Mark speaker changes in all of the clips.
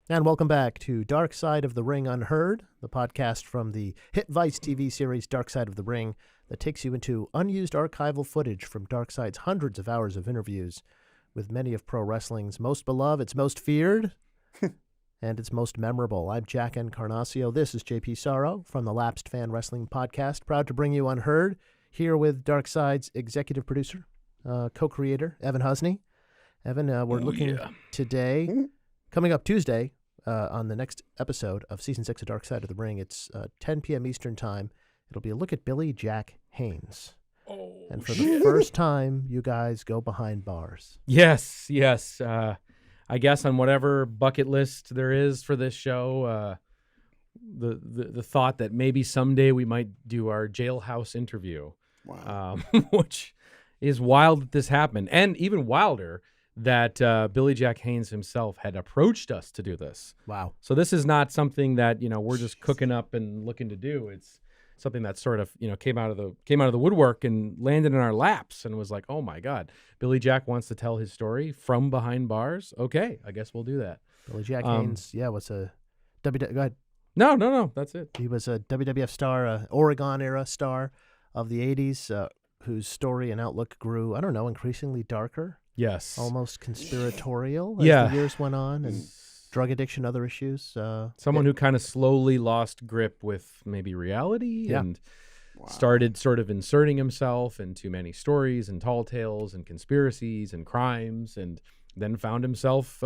Speaker 1: And welcome back to Dark Side of the Ring Unheard, the podcast from the hit Vice TV series Dark Side of the Ring that takes you into unused archival footage from Dark Side's hundreds of hours of interviews with many of pro wrestling's most beloved, its most feared, and its most memorable. I'm Jack Encarnacio. This is JP Sorrow from the Lapsed Fan Wrestling Podcast, proud to bring you Unheard, here with Dark Side's executive producer, co-creator, Evan Husney. Evan, we're looking today, coming up Tuesday, on the next episode of Season 6 of Dark Side of the Ring. It's 10 p.m. Eastern Time. It'll be a look at Billy Jack Haynes. And for the first time, you guys go behind bars.
Speaker 2: Yes. I guess on whatever bucket list there is for this show, the thought that maybe someday we might do our jailhouse interview.
Speaker 3: Wow.
Speaker 2: Which is wild that this happened. And even wilder that Billy Jack Haynes himself had approached us to do this.
Speaker 1: Wow.
Speaker 2: So this is not something that, we're just cooking up and looking to do. It's something that sort of, came out of the woodwork and landed in our laps and was like, oh my God, Billy Jack wants to tell his story from behind bars. Okay, I guess we'll do that.
Speaker 1: Billy Jack Haynes, was a go ahead.
Speaker 2: No, that's it.
Speaker 1: He was a WWF star, Oregon era star of the 80s, whose story and outlook grew, increasingly darker.
Speaker 2: Yes.
Speaker 1: Almost conspiratorial as the years went on, and drug addiction, other issues.
Speaker 2: Someone who kind of slowly lost grip with maybe reality and started sort of inserting himself into many stories and tall tales and conspiracies and crimes, and then found himself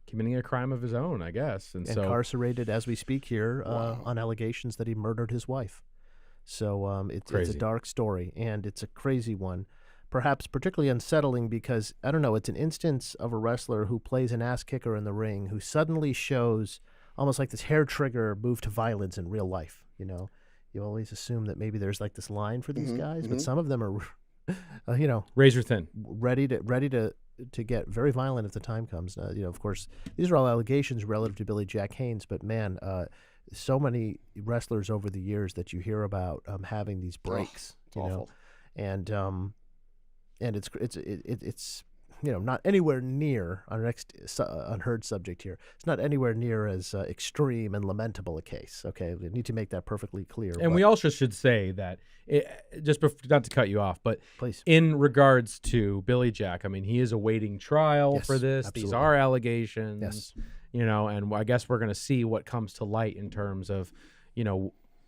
Speaker 2: committing a crime of his own, I guess. And
Speaker 1: incarcerated as we speak here on allegations that he murdered his wife. So it's a dark story, and it's a crazy one. Perhaps particularly unsettling because, it's an instance of a wrestler who plays an ass kicker in the ring who suddenly shows almost like this hair trigger move to violence in real life. You always assume that maybe there's like this line for these guys, but some of them are,
Speaker 2: razor thin,
Speaker 1: ready to get very violent if the time comes. Of course, these are all allegations relative to Billy Jack Haynes, but man, so many wrestlers over the years that you hear about having these breaks,
Speaker 3: awful.
Speaker 1: And it's not anywhere near our next Unheard subject here. It's not anywhere near as extreme and lamentable a case. Okay, we need to make that perfectly clear.
Speaker 2: And we also should say that, not to cut you off, but
Speaker 1: please,
Speaker 2: in regards to Billy Jack, he is awaiting trial for this.
Speaker 1: Absolutely.
Speaker 2: These are allegations.
Speaker 1: Yes.
Speaker 2: And I guess we're going to see what comes to light in terms of,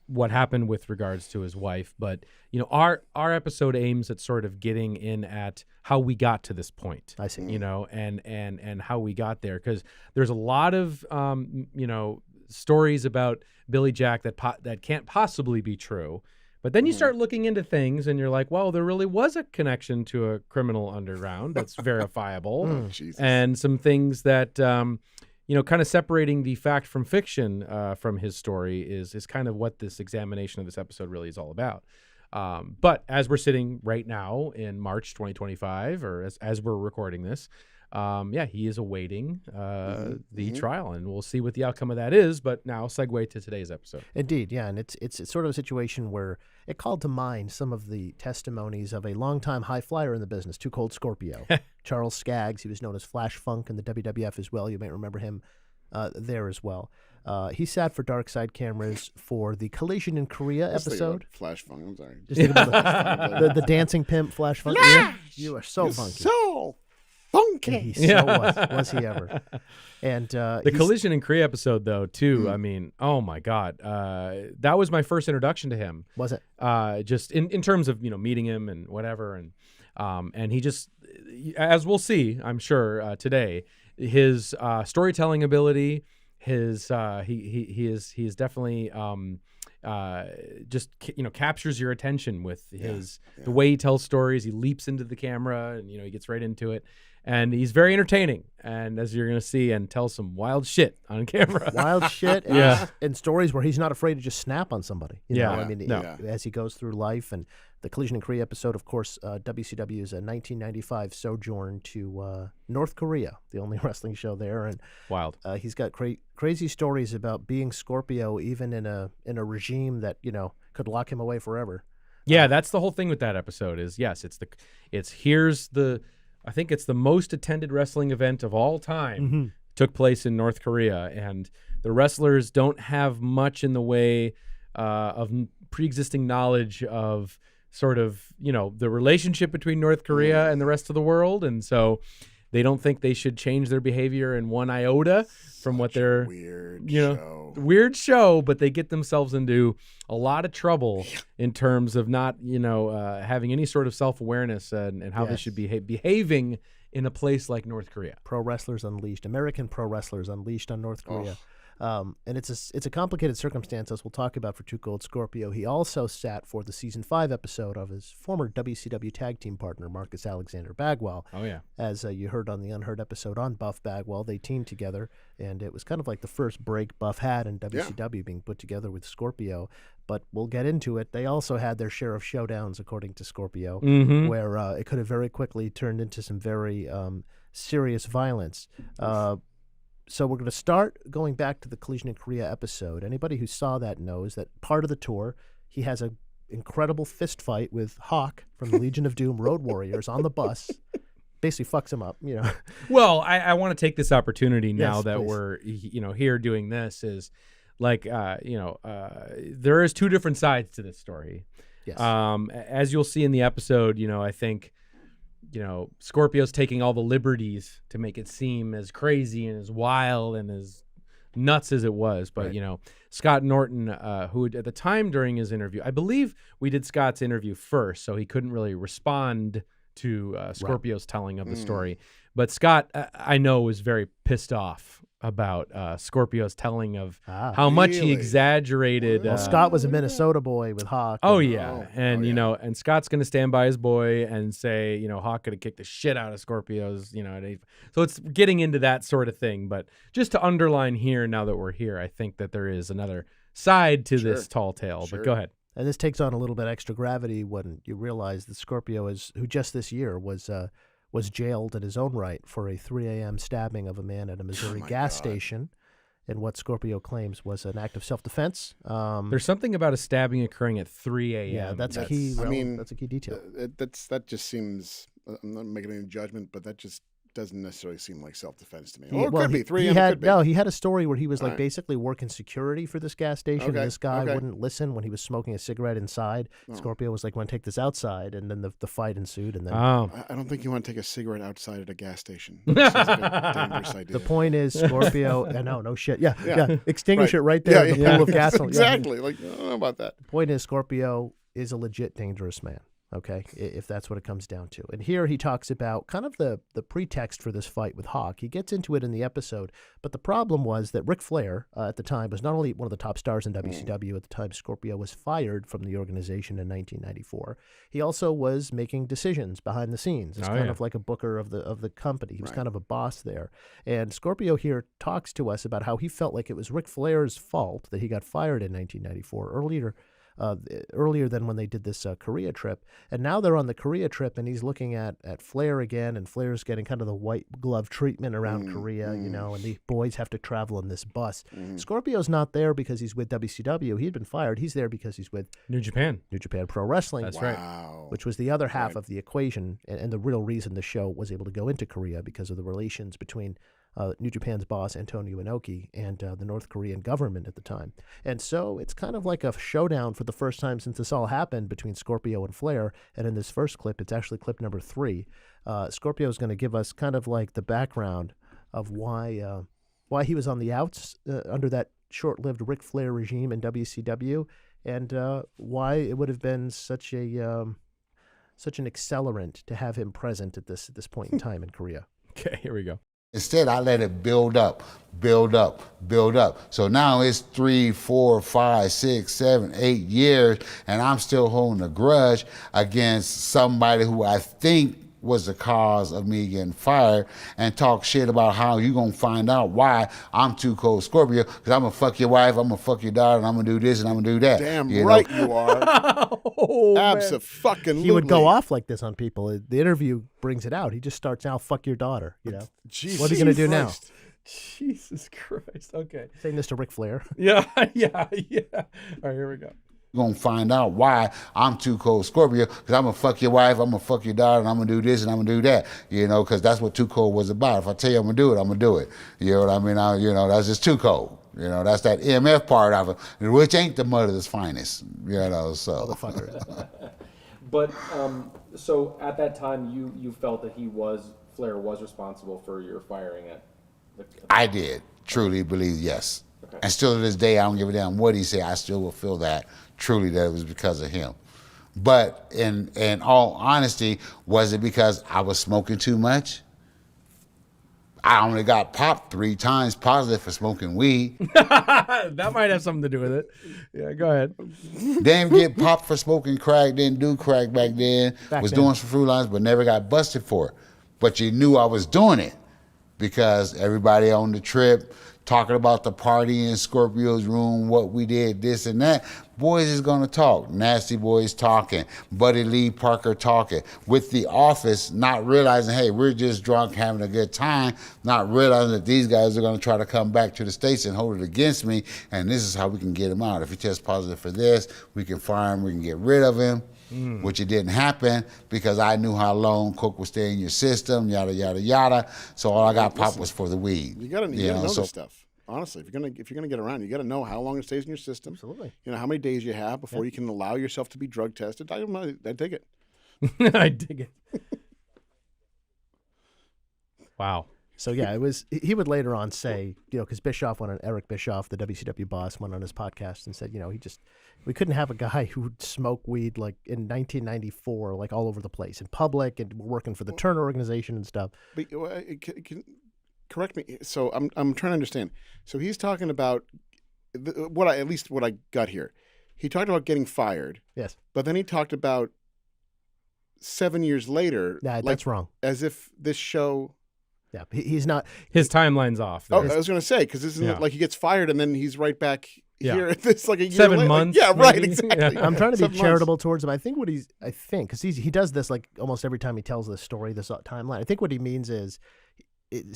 Speaker 2: what happened with regards to his wife. But, our episode aims at sort of getting in at how we got to this point.
Speaker 1: I see.
Speaker 2: And how we got there. Because there's a lot of, stories about Billy Jack that can't possibly be true. But then you start looking into things and you're like, well, there really was a connection to a criminal underground that's verifiable. And some things that, kind of separating the fact from fiction from his story is kind of what this examination of this episode really is all about. But as we're sitting right now in March 2025, or as we're recording this, he is awaiting the trial, and we'll see what the outcome of that is. But now segue to today's episode.
Speaker 1: Indeed, yeah, and it's sort of a situation where it called to mind some of the testimonies of a longtime high flyer in the business, Cold Scorpio, Charles Skaggs. He was known as Flash Funk in the WWF as well. You may remember him there as well. He sat for Dark Side cameras for the Collision in Korea episode.
Speaker 3: Flash Funk, I'm sorry.
Speaker 1: Just think about the dancing pimp Flash Funk. Yeah, you are so funky.
Speaker 3: So funky.
Speaker 1: He so was he ever? And
Speaker 2: the Collision in Korea episode, though, too. Oh my God, that was my first introduction to him.
Speaker 1: Was it?
Speaker 2: Just in terms of meeting him and whatever, and he just, as we'll see, I'm sure today, his storytelling ability, his he is definitely just captures your attention with the way he tells stories. He leaps into the camera and he gets right into it. And he's very entertaining, and as you're going to see, and tell some wild shit on camera.
Speaker 1: Wild shit, and stories where he's not afraid to just snap on somebody. As he goes through life. And the Collision in Korea episode, of course, WCW's 1995 sojourn to North Korea, the only wrestling show there. And
Speaker 2: wild.
Speaker 1: He's got crazy stories about being Scorpio, even in a regime that could lock him away forever.
Speaker 2: Yeah, that's the whole thing with that episode. I think it's the most attended wrestling event of all time. took place in North Korea, and the wrestlers don't have much in the way of pre-existing knowledge of sort of, the relationship between North Korea and the rest of the world. And so they don't think they should change their behavior in one iota from what they're weird show, but they get themselves into a lot of trouble in terms of not, having any sort of self-awareness and how they should be behaving in a place like North Korea.
Speaker 1: Pro wrestlers unleashed, American pro wrestlers unleashed on North Korea. And it's a complicated circumstance, as we'll talk about for Cold Scorpio. He also sat for the season 5 episode of his former WCW tag team partner, Marcus Alexander Bagwell.
Speaker 2: Oh, yeah.
Speaker 1: As you heard on the Unheard episode on Buff Bagwell, they teamed together, and it was kind of like the first break Buff had in WCW being put together with Scorpio. But we'll get into it. They also had their share of showdowns, according to Scorpio, where it could have very quickly turned into some very serious violence. So we're going to start going back to the Collision in Korea episode. Anybody who saw that knows that part of the tour, he has an incredible fist fight with Hawk from the Legion of Doom Road Warriors on the bus. Basically fucks him up,
Speaker 2: Well, I want to take this opportunity now
Speaker 1: Yes,
Speaker 2: that
Speaker 1: please.
Speaker 2: we're, here doing this is like, there is 2 different sides to this story.
Speaker 1: Yes.
Speaker 2: As you'll see in the episode, I think, Scorpio's taking all the liberties to make it seem as crazy and as wild and as nuts as it was. But, Scott Norton, who at the time during his interview, I believe we did Scott's interview first, so he couldn't really respond to Scorpio's telling of the story. But Scott, I know, was very pissed off about Scorpio's telling of how much he exaggerated.
Speaker 1: Well, Scott was a Minnesota boy with Hawk.
Speaker 2: And Scott's going to stand by his boy and say, Hawk could have kicked the shit out of Scorpio's, so it's getting into that sort of thing. But just to underline here, now that we're here, I think that there is another side to this tall tale. But go ahead.
Speaker 1: And this takes on a little bit extra gravity when you realize that Scorpio who just this year was jailed in his own right for a 3 a.m. stabbing of a man at a Missouri gas station in what Scorpio claims was an act of self-defense.
Speaker 2: There's something about a stabbing occurring at 3 a.m.
Speaker 1: Yeah, that's a key detail.
Speaker 3: That just seems. I'm not making any judgment, but that just doesn't necessarily seem like self-defense to me.
Speaker 1: It could be 3 a.m. He had a story where he was basically working security for this gas station, and this guy wouldn't listen when he was smoking a cigarette inside. Scorpio was like, "Want to take this outside?" And then the fight ensued. And then
Speaker 3: I don't think you want to take a cigarette outside at a gas station. That seems like a dangerous idea.
Speaker 1: The point is, Scorpio. no shit. Yeah. Extinguish it right there in the pool of gasoline.
Speaker 3: Exactly. I don't know about that.
Speaker 1: The point is, Scorpio is a legit dangerous man. Okay, if that's what it comes down to. And here he talks about kind of the pretext for this fight with Hawk. He gets into it in the episode, but the problem was that Ric Flair at the time was not only one of the top stars in WCW at the time Scorpio was fired from the organization in 1994, he also was making decisions behind the scenes. It's kind of like a booker of the company. He was kind of a boss there. And Scorpio here talks to us about how he felt like it was Ric Flair's fault that he got fired in 1994, earlier than when they did this Korea trip. And now they're on the Korea trip, and he's looking at Flair again, and Flair's getting kind of the white glove treatment around Korea, and the boys have to travel in this bus. Scorpio's not there because he's with WCW. He had been fired. He's there because he's with
Speaker 2: New Japan Pro
Speaker 1: Wrestling.
Speaker 2: That's right.
Speaker 1: Which was the other half of the equation, and the real reason the show was able to go into Korea because of the relations between New Japan's boss, Antonio Inoki, and the North Korean government at the time. And so it's kind of like a showdown for the first time since this all happened between Scorpio and Flair. And in this first clip, it's actually clip number 3. Scorpio is going to give us kind of like the background of why he was on the outs under that short-lived Ric Flair regime in WCW, and why it would have been such an accelerant to have him present at this point in time in Korea.
Speaker 2: Okay, here we go.
Speaker 4: Instead, I let it build up. So now it's 3, 4, 5, 6, 7, 8 years, and I'm still holding a grudge against somebody who I think was the cause of me getting fired, and talk shit about how you gonna find out why I'm too Cold Scorpio, because I'm gonna fuck your wife, I'm gonna fuck your daughter, and I'm gonna do this and I'm gonna do that.
Speaker 3: Damn right you are. Abso-fucking-lutely.
Speaker 1: He would go off like this on people. The interview brings it out. He just starts out, "Fuck your daughter."
Speaker 3: Jesus
Speaker 1: what are you gonna do now?
Speaker 2: Jesus Christ. Okay.
Speaker 1: Saying this to Ric Flair.
Speaker 2: Yeah. All right, here we go.
Speaker 4: You're going to find out why I'm too Cold Scorpio, because I'm going to fuck your wife, I'm going to fuck your daughter, and I'm going to do this and I'm going to do that, because that's what Too Cold was about. If I tell you I'm going to do it, I'm going to do it. You know what I mean? That's just Too Cold. That's that EMF part of it, which ain't the mother's finest, so.
Speaker 1: Motherfuckers.
Speaker 2: But so at that time, you felt that Flair was responsible for your firing at
Speaker 4: I did truly believe yes.
Speaker 2: Okay.
Speaker 4: And still to this day, I don't give a damn what he said. I still will feel that truly that it was because of him. But in all honesty, was it because I was smoking too much? I only got popped 3 times positive for smoking weed.
Speaker 2: That might have something to do with it. Yeah, go ahead.
Speaker 4: Didn't get popped for smoking crack, didn't do crack back then. Doing some fruit lines, but never got busted for it. But you knew I was doing it because everybody on the trip talking about the party in Scorpio's room, what we did, this and that. Boys is gonna talk. Nasty Boys talking. Buddy Lee Parker talking. With the office not realizing, hey, we're just drunk having a good time, not realizing that these guys are gonna try to come back to the States and hold it against me, and this is how we can get him out. If he tests positive for this, we can fire him, we can get rid of him. Which it didn't happen because I knew how long coke would stay in your system, yada yada yada. So all I got popped was for the weed.
Speaker 3: You gotta know this stuff. Honestly, if you're gonna get around, you gotta know how long it stays in your system.
Speaker 1: Absolutely.
Speaker 3: How many days you have before you can allow yourself to be drug tested. I dig it.
Speaker 2: I dig it. Wow.
Speaker 1: So yeah, he would later on say, because Eric Bischoff, the WCW boss, went on his podcast and said, we couldn't have a guy who would smoke weed like in 1994, like all over the place in public and working for the Turner organization and stuff.
Speaker 3: But correct me. So I'm trying to understand. So he's talking about what I got here. He talked about getting fired.
Speaker 1: Yes.
Speaker 3: But then he talked about 7 years later.
Speaker 1: Nah, that's wrong.
Speaker 3: As if this show.
Speaker 1: Yeah, he's not.
Speaker 2: His timeline's off.
Speaker 3: Oh, I was going to say, because this isn't like he gets fired and then he's right back here. It's like a year
Speaker 2: 7
Speaker 3: later.
Speaker 2: months.
Speaker 3: Yeah, right,
Speaker 2: maybe?
Speaker 3: exactly.
Speaker 1: I'm trying to be
Speaker 3: 7
Speaker 1: charitable
Speaker 3: months.
Speaker 1: towards him. I think because he does this like almost every time he tells this story, this timeline. I think what he means is,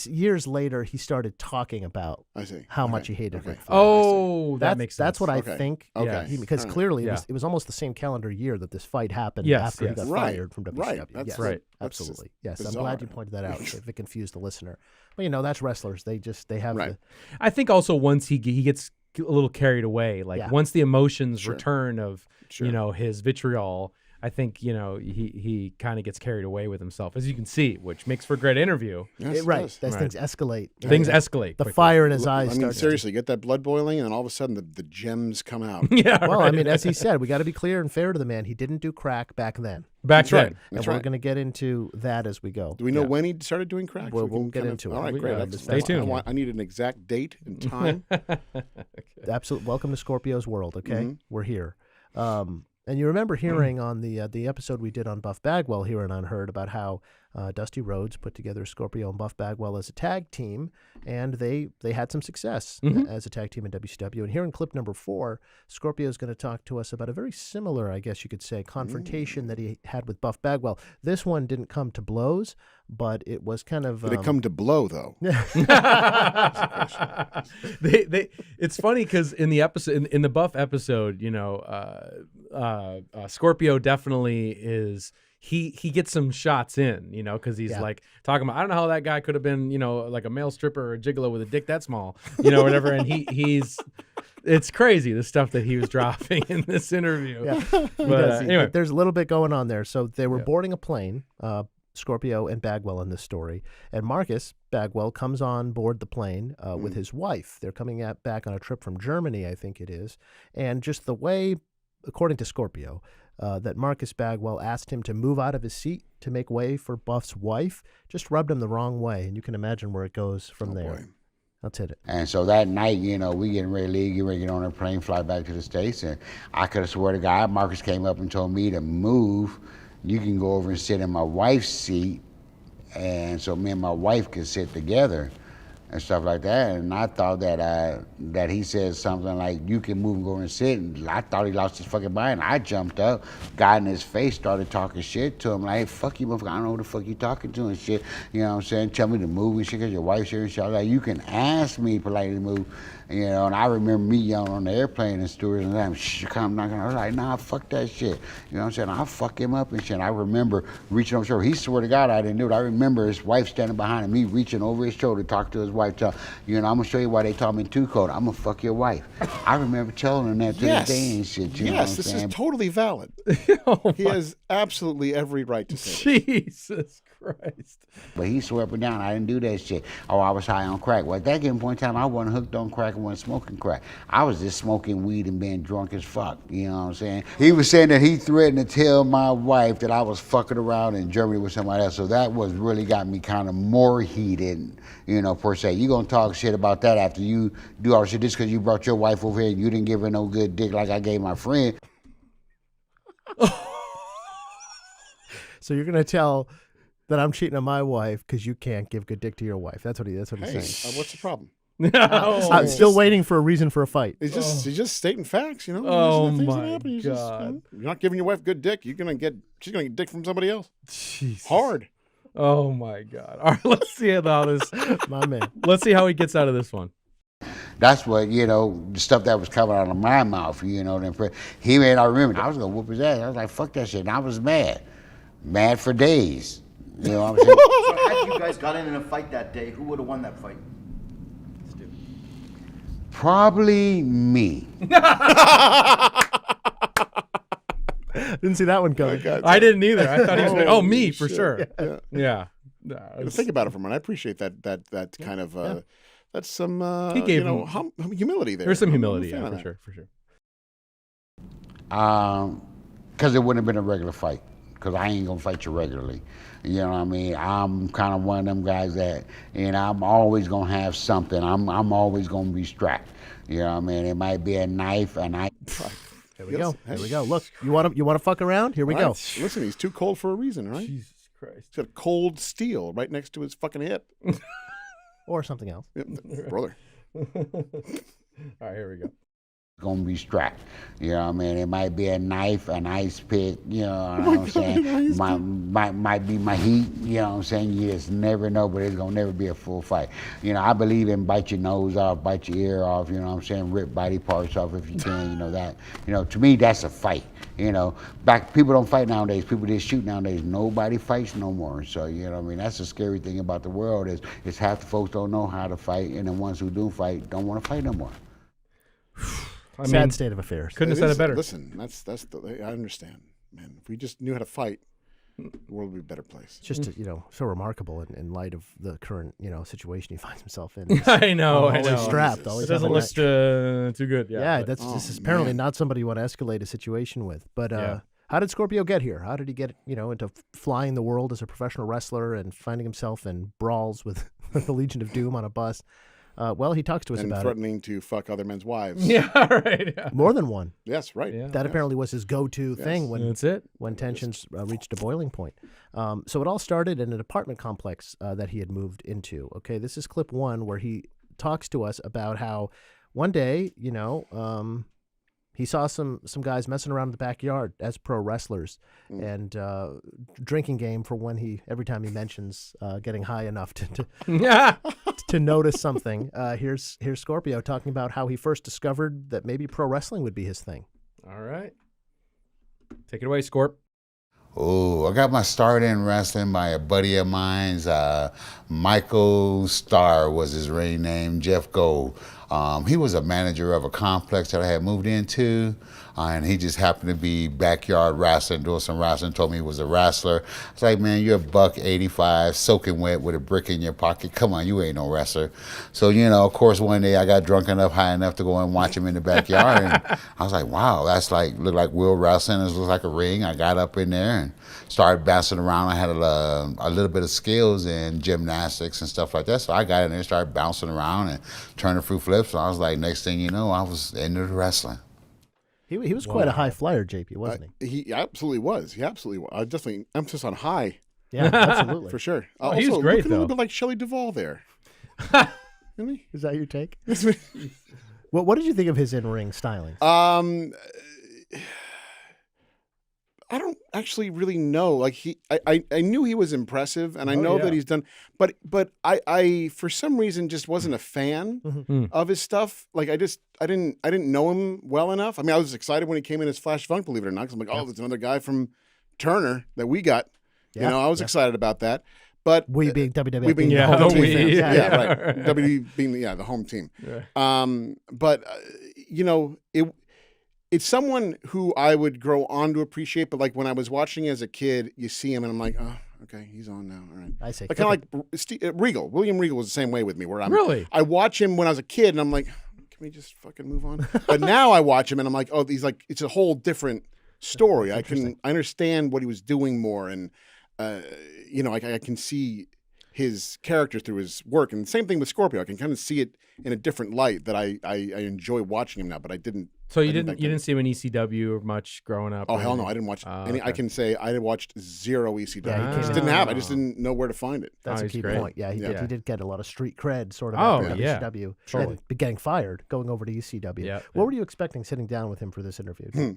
Speaker 1: years later he started talking about how much he hated Ric Flair.
Speaker 2: Oh, that makes sense.
Speaker 1: That's what I think.
Speaker 3: Okay.
Speaker 1: Because clearly it was almost the same calendar year that this fight happened after he got fired from WCW.
Speaker 3: Right. That's
Speaker 1: yes,
Speaker 3: right.
Speaker 1: Absolutely. Yes,
Speaker 3: bizarre.
Speaker 1: I'm glad you pointed that out. If it confused the listener. Well, that's wrestlers. They have
Speaker 3: Right.
Speaker 2: I think also once he gets a little carried away, like once the emotions return of his vitriol, I think he kind of gets carried away with himself, as you can see, which makes for a great interview.
Speaker 3: Yes,
Speaker 1: right.
Speaker 3: it
Speaker 1: Things escalate.
Speaker 2: Things escalate.
Speaker 1: The
Speaker 2: quickly.
Speaker 1: fire in his eyes.
Speaker 3: I mean, seriously, get that blood boiling, and then all of a sudden the gems come out.
Speaker 2: Yeah.
Speaker 1: Well,
Speaker 2: right.
Speaker 1: I mean, as he said, we got to be clear and fair to the man. He didn't do crack back then.
Speaker 2: Back then.
Speaker 3: Right.
Speaker 1: And we're going to get into that as we go.
Speaker 3: Do we know when he started doing crack?
Speaker 1: We'll get into it.
Speaker 3: All right, great.
Speaker 2: Stay tuned.
Speaker 3: I need an exact date and time.
Speaker 1: Absolutely. Welcome to Scorpio's world. Okay,
Speaker 3: Mm-hmm.
Speaker 1: we're here. And you remember hearing on the episode we did on Buff Bagwell here in Unheard about how Dusty Rhodes put together Scorpio and Buff Bagwell as a tag team, and they had some success as a tag team in WCW. And here in clip number 4, Scorpio is going to talk to us about a very similar, I guess you could say, confrontation that he had with Buff Bagwell. This one didn't come to blows, but it was kind of.
Speaker 3: Did it come to blow though?
Speaker 2: It's funny because in the episode, in the Buff episode, Scorpio definitely is. He gets some shots in, because he's like talking about, I don't know how that guy could have been, like a male stripper or a gigolo with a dick that small, whatever. And it's crazy the stuff that he was dropping in this interview.
Speaker 1: Yeah.
Speaker 2: But anyway,
Speaker 1: there's a little bit going on there. So they were boarding a plane, Scorpio and Bagwell in this story, and Marcus Bagwell comes on board the plane with his wife. They're coming back on a trip from Germany, I think it is, and just the way, according to Scorpio, that Marcus Bagwell asked him to move out of his seat to make way for Buff's wife just rubbed him the wrong way, and you can imagine where it goes from there.
Speaker 3: Boy.
Speaker 1: Let's hit it.
Speaker 4: And so that night, we getting ready to leave, get ready to get on a plane, fly back to the States, and I could have swore to God, Marcus came up and told me to move. You can go over and sit in my wife's seat, and so me and my wife could sit together and stuff like that. And I thought that he said something like, you can move and go and sit. And I thought he lost his fucking mind. I jumped up, got in his face, started talking shit to him. Like, hey, fuck you, motherfucker. I don't know who the fuck you talking to and shit. You know what I'm saying? Tell me to move and shit because your wife's here and shit. I was like, you can ask me politely to move. You know, and I remember me yelling on the airplane and stewards and them, shh, come knocking. I was like, nah, fuck that shit. You know what I'm saying? I'll fuck him up and shit. I remember reaching over his shoulder. He swore to God I didn't do it. I remember his wife standing behind him, me reaching over his shoulder to talk to his wife, tell, you know, I'm gonna show you why they taught me too code. I'm gonna fuck your wife. I remember telling him that to
Speaker 3: Yes.
Speaker 4: this day and shit. You know what I'm
Speaker 3: This
Speaker 4: saying?
Speaker 3: is totally valid.
Speaker 2: Oh,
Speaker 3: He has absolutely every right to say it.
Speaker 2: Jesus Christ.
Speaker 4: But he swore up and down, I didn't do that shit. Oh, I was high on crack. Well, at that given point in time, I wasn't hooked on crack and wasn't smoking crack. I was just smoking weed and being drunk as fuck. You know what I'm saying? He was saying that he threatened to tell my wife that I was fucking around in Germany with somebody else. So that was really got me kind of more heated, you know, per se. You gonna talk shit about that after you do all this shit just because you brought your wife over here and you didn't give her no good dick like I gave my friend.
Speaker 1: So you're gonna tell that I'm cheating on my wife because you can't give good dick to your wife. That's what he's
Speaker 3: Hey,
Speaker 1: saying.
Speaker 3: what's the problem?
Speaker 1: I'm still waiting for a reason for a fight.
Speaker 3: He's just stating facts, you know.
Speaker 2: Oh,
Speaker 3: Things that
Speaker 2: my
Speaker 3: happen, you just,
Speaker 2: God.
Speaker 3: you're not giving your wife good dick. She's gonna get dick from somebody else.
Speaker 2: Jesus.
Speaker 3: Hard.
Speaker 2: Oh my God. All right, let's see how this.
Speaker 1: My man.
Speaker 2: Let's see how he gets out of this one.
Speaker 4: That's what, you know, the stuff that was coming out of my mouth, you know. He made, I remember, I was going to whoop his ass. I was like, fuck that shit. And I was mad. Mad for days. You know what I'm saying?
Speaker 5: So had you guys got in a fight that day, who would have won that fight? Stu.
Speaker 4: Probably me.
Speaker 1: Didn't see that one coming.
Speaker 2: I didn't either. I thought he was going, oh, me for
Speaker 3: shit.
Speaker 2: sure.
Speaker 3: Yeah.
Speaker 2: Yeah.
Speaker 3: Think about it for a minute. I appreciate that kind of that's some
Speaker 2: He gave
Speaker 3: you know, humility there.
Speaker 2: There's some
Speaker 3: I'm a
Speaker 2: humility,
Speaker 3: fan
Speaker 2: yeah,
Speaker 3: of
Speaker 2: for
Speaker 3: that.
Speaker 2: sure, for sure.
Speaker 4: Because it wouldn't have been a regular fight. Because I ain't going to fight you regularly. You know what I mean? I'm kind of one of them guys that, you know, I'm always going to have something. I'm always going to be strapped. You know what I mean? It might be a knife, and I...
Speaker 1: Here we go. Here we go. Look, you want to fuck around? Here we go.
Speaker 3: Right. Listen, he's too cold for a reason, right?
Speaker 2: Jesus Christ.
Speaker 3: He's got cold steel right next to his fucking hip.
Speaker 1: Or something else.
Speaker 3: Brother.
Speaker 2: All right, here we go.
Speaker 4: Gonna be strapped. You know what I mean? It might be a knife, an ice pick, you know what I'm saying? Might be my heat, you know what I'm saying? You just never know, but it's gonna never be a full fight. You know, I believe in bite your nose off, bite your ear off, you know what I'm saying? Rip body parts off if you can, you know that. You know, to me, that's a fight. You know, people don't fight nowadays. People just shoot nowadays. Nobody fights no more. So, you know what I mean? That's the scary thing about the world is half the folks don't know how to fight, and the ones who do fight don't want to fight no more.
Speaker 1: Sad state of affairs.
Speaker 2: Couldn't have said it better.
Speaker 3: Listen, I understand, man. If we just knew how to fight, the world would be a better place.
Speaker 1: It's just, so remarkable in light of the current, situation he finds himself in.
Speaker 2: I know.
Speaker 1: Always strapped. Always
Speaker 2: It doesn't
Speaker 1: having
Speaker 2: look
Speaker 1: that-
Speaker 2: too good.
Speaker 1: Yeah,
Speaker 2: but-
Speaker 1: this is apparently not somebody you want to escalate a situation with. But
Speaker 2: Yeah.
Speaker 1: how did Scorpio get here? How did he get, into flying the world as a professional wrestler and finding himself in brawls with the Legion of Doom on a bus? Well, he talks to us
Speaker 3: And
Speaker 1: about
Speaker 3: threatening to fuck other men's wives.
Speaker 2: Yeah, right. Yeah.
Speaker 1: it. More than one.
Speaker 3: Yes, right.
Speaker 2: Yeah.
Speaker 1: That apparently was his go-to thing when
Speaker 2: That's it.
Speaker 1: tensions reached a boiling point. So it all started in an apartment complex that he had moved into. Okay, this is clip one where he talks to us about how one day, he saw some guys messing around in the backyard as pro wrestlers and drinking game for when every time he mentions getting high enough
Speaker 2: Yeah.
Speaker 1: to notice something. Here's Scorpio talking about how he first discovered that maybe pro wrestling would be his thing.
Speaker 2: All right. Take it away, Scorp.
Speaker 4: Oh, I got my start in wrestling by a buddy of mine's. Michael Starr was his ring name, Jeff Gold. He was a manager of a complex that I had moved into, and he just happened to be backyard wrestling, doing some wrestling, told me he was a wrestler. I was like, man, you're a $185, soaking wet with a brick in your pocket. Come on, you ain't no wrestler. So, of course, one day I got drunk enough, high enough to go and watch him in the backyard, and I was like, wow, that's looked like real wrestling. It looked like a ring. I got up in there and started bouncing around. I had a little bit of skills in gymnastics and stuff like that, so I got in there and started bouncing around and turning through flips. So I was like, next thing you know, I was into the wrestling.
Speaker 1: He was quite a high flyer, JP, wasn't he?
Speaker 3: He absolutely was. He absolutely was. Definitely emphasis on high
Speaker 1: Yeah, absolutely.
Speaker 3: for sure.
Speaker 2: he was
Speaker 3: Also,
Speaker 2: great,
Speaker 3: looking a little
Speaker 2: though.
Speaker 3: bit like Shelley Duvall there. Isn't
Speaker 1: Is that your take?
Speaker 3: he?
Speaker 1: What did you think of his in-ring styling?
Speaker 3: I I don't actually really know. Like I knew he was impressive, and I know
Speaker 2: yeah.
Speaker 3: that he's done. But I for some reason just wasn't a fan of his stuff. Like I didn't know him well enough. I mean, I was excited when he came in as Flash Funk, believe it or not. 'Cause I'm like, oh, there's another guy from Turner that we got.
Speaker 1: Yeah,
Speaker 3: You know, I was excited about that. But
Speaker 1: We being WWE.
Speaker 3: we being
Speaker 1: the
Speaker 3: the
Speaker 1: home
Speaker 3: home
Speaker 1: team
Speaker 3: team.
Speaker 1: fans.
Speaker 3: Yeah, right. WWE being the home team. But you know, it's someone who I would grow on to appreciate. But like when I was watching as a kid, you see him and I'm like, oh, okay, he's on now. All right.
Speaker 1: I say,
Speaker 3: Like kind of like Regal. William Regal was the same way with me. Where
Speaker 2: Really?
Speaker 3: I watch him when I was a kid and I'm like, can we just fucking move on? But now I watch him and I'm like, oh, he's like, it's a whole different story. I understand what he was doing more, and you know, I can see his character through his work. And the same thing with Scorpio. I can kind of see it in a different light that I enjoy watching him now, but I didn't.
Speaker 2: So you didn't see him in ECW or much growing up?
Speaker 3: Oh
Speaker 2: or
Speaker 3: hell no,
Speaker 2: anything?
Speaker 3: I didn't watch any.
Speaker 2: Okay.
Speaker 3: I can say I watched zero ECW.
Speaker 1: Yeah, he
Speaker 3: I
Speaker 1: came
Speaker 3: just
Speaker 1: in-
Speaker 3: didn't have. I just didn't know where to find it.
Speaker 1: That's
Speaker 2: Oh,
Speaker 1: a
Speaker 2: he's
Speaker 1: key
Speaker 2: great.
Speaker 1: point. Yeah, he did get a lot of street cred sort of
Speaker 2: Oh,
Speaker 1: after
Speaker 2: yeah.
Speaker 1: WCW.
Speaker 2: Totally.
Speaker 1: And getting fired, going over to ECW.
Speaker 2: Yeah,
Speaker 1: What
Speaker 2: yeah.
Speaker 1: were you expecting sitting down with him for this interview?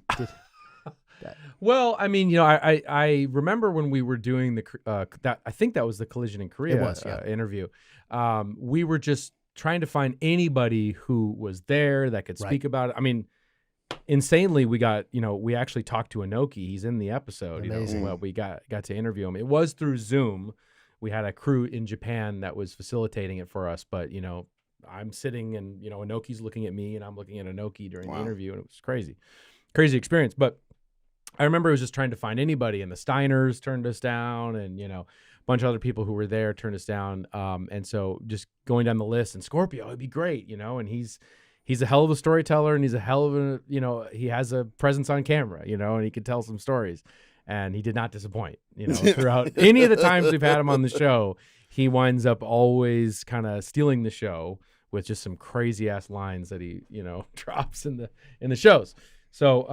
Speaker 2: Well, I mean, you know, I remember when we were doing that. I think that was the Collision in Korea
Speaker 1: was, yeah.
Speaker 2: interview. We were just trying to find anybody who was there that could speak about it. I mean, insanely, we actually talked to Inoki. He's in the episode.
Speaker 1: Amazing.
Speaker 2: You know, well, we got to interview him. It was through Zoom. We had a crew in Japan that was facilitating it for us, but you know, I'm sitting and you know, Inoki's looking at me and I'm looking at Inoki during the interview, and it was crazy experience. But I remember I was just trying to find anybody, and the Steiners turned us down, and you know, a bunch of other people who were there turned us down. And so just going down the list, and Scorpio, it'd be great, you know, and he's a hell of a storyteller, and he's a hell of a, you know, he has a presence on camera, you know, and he could tell some stories, and he did not disappoint, you know, throughout any of the times we've had him on the show. He winds up always kind of stealing the show with just some crazy ass lines that he, you know, drops in the shows. So,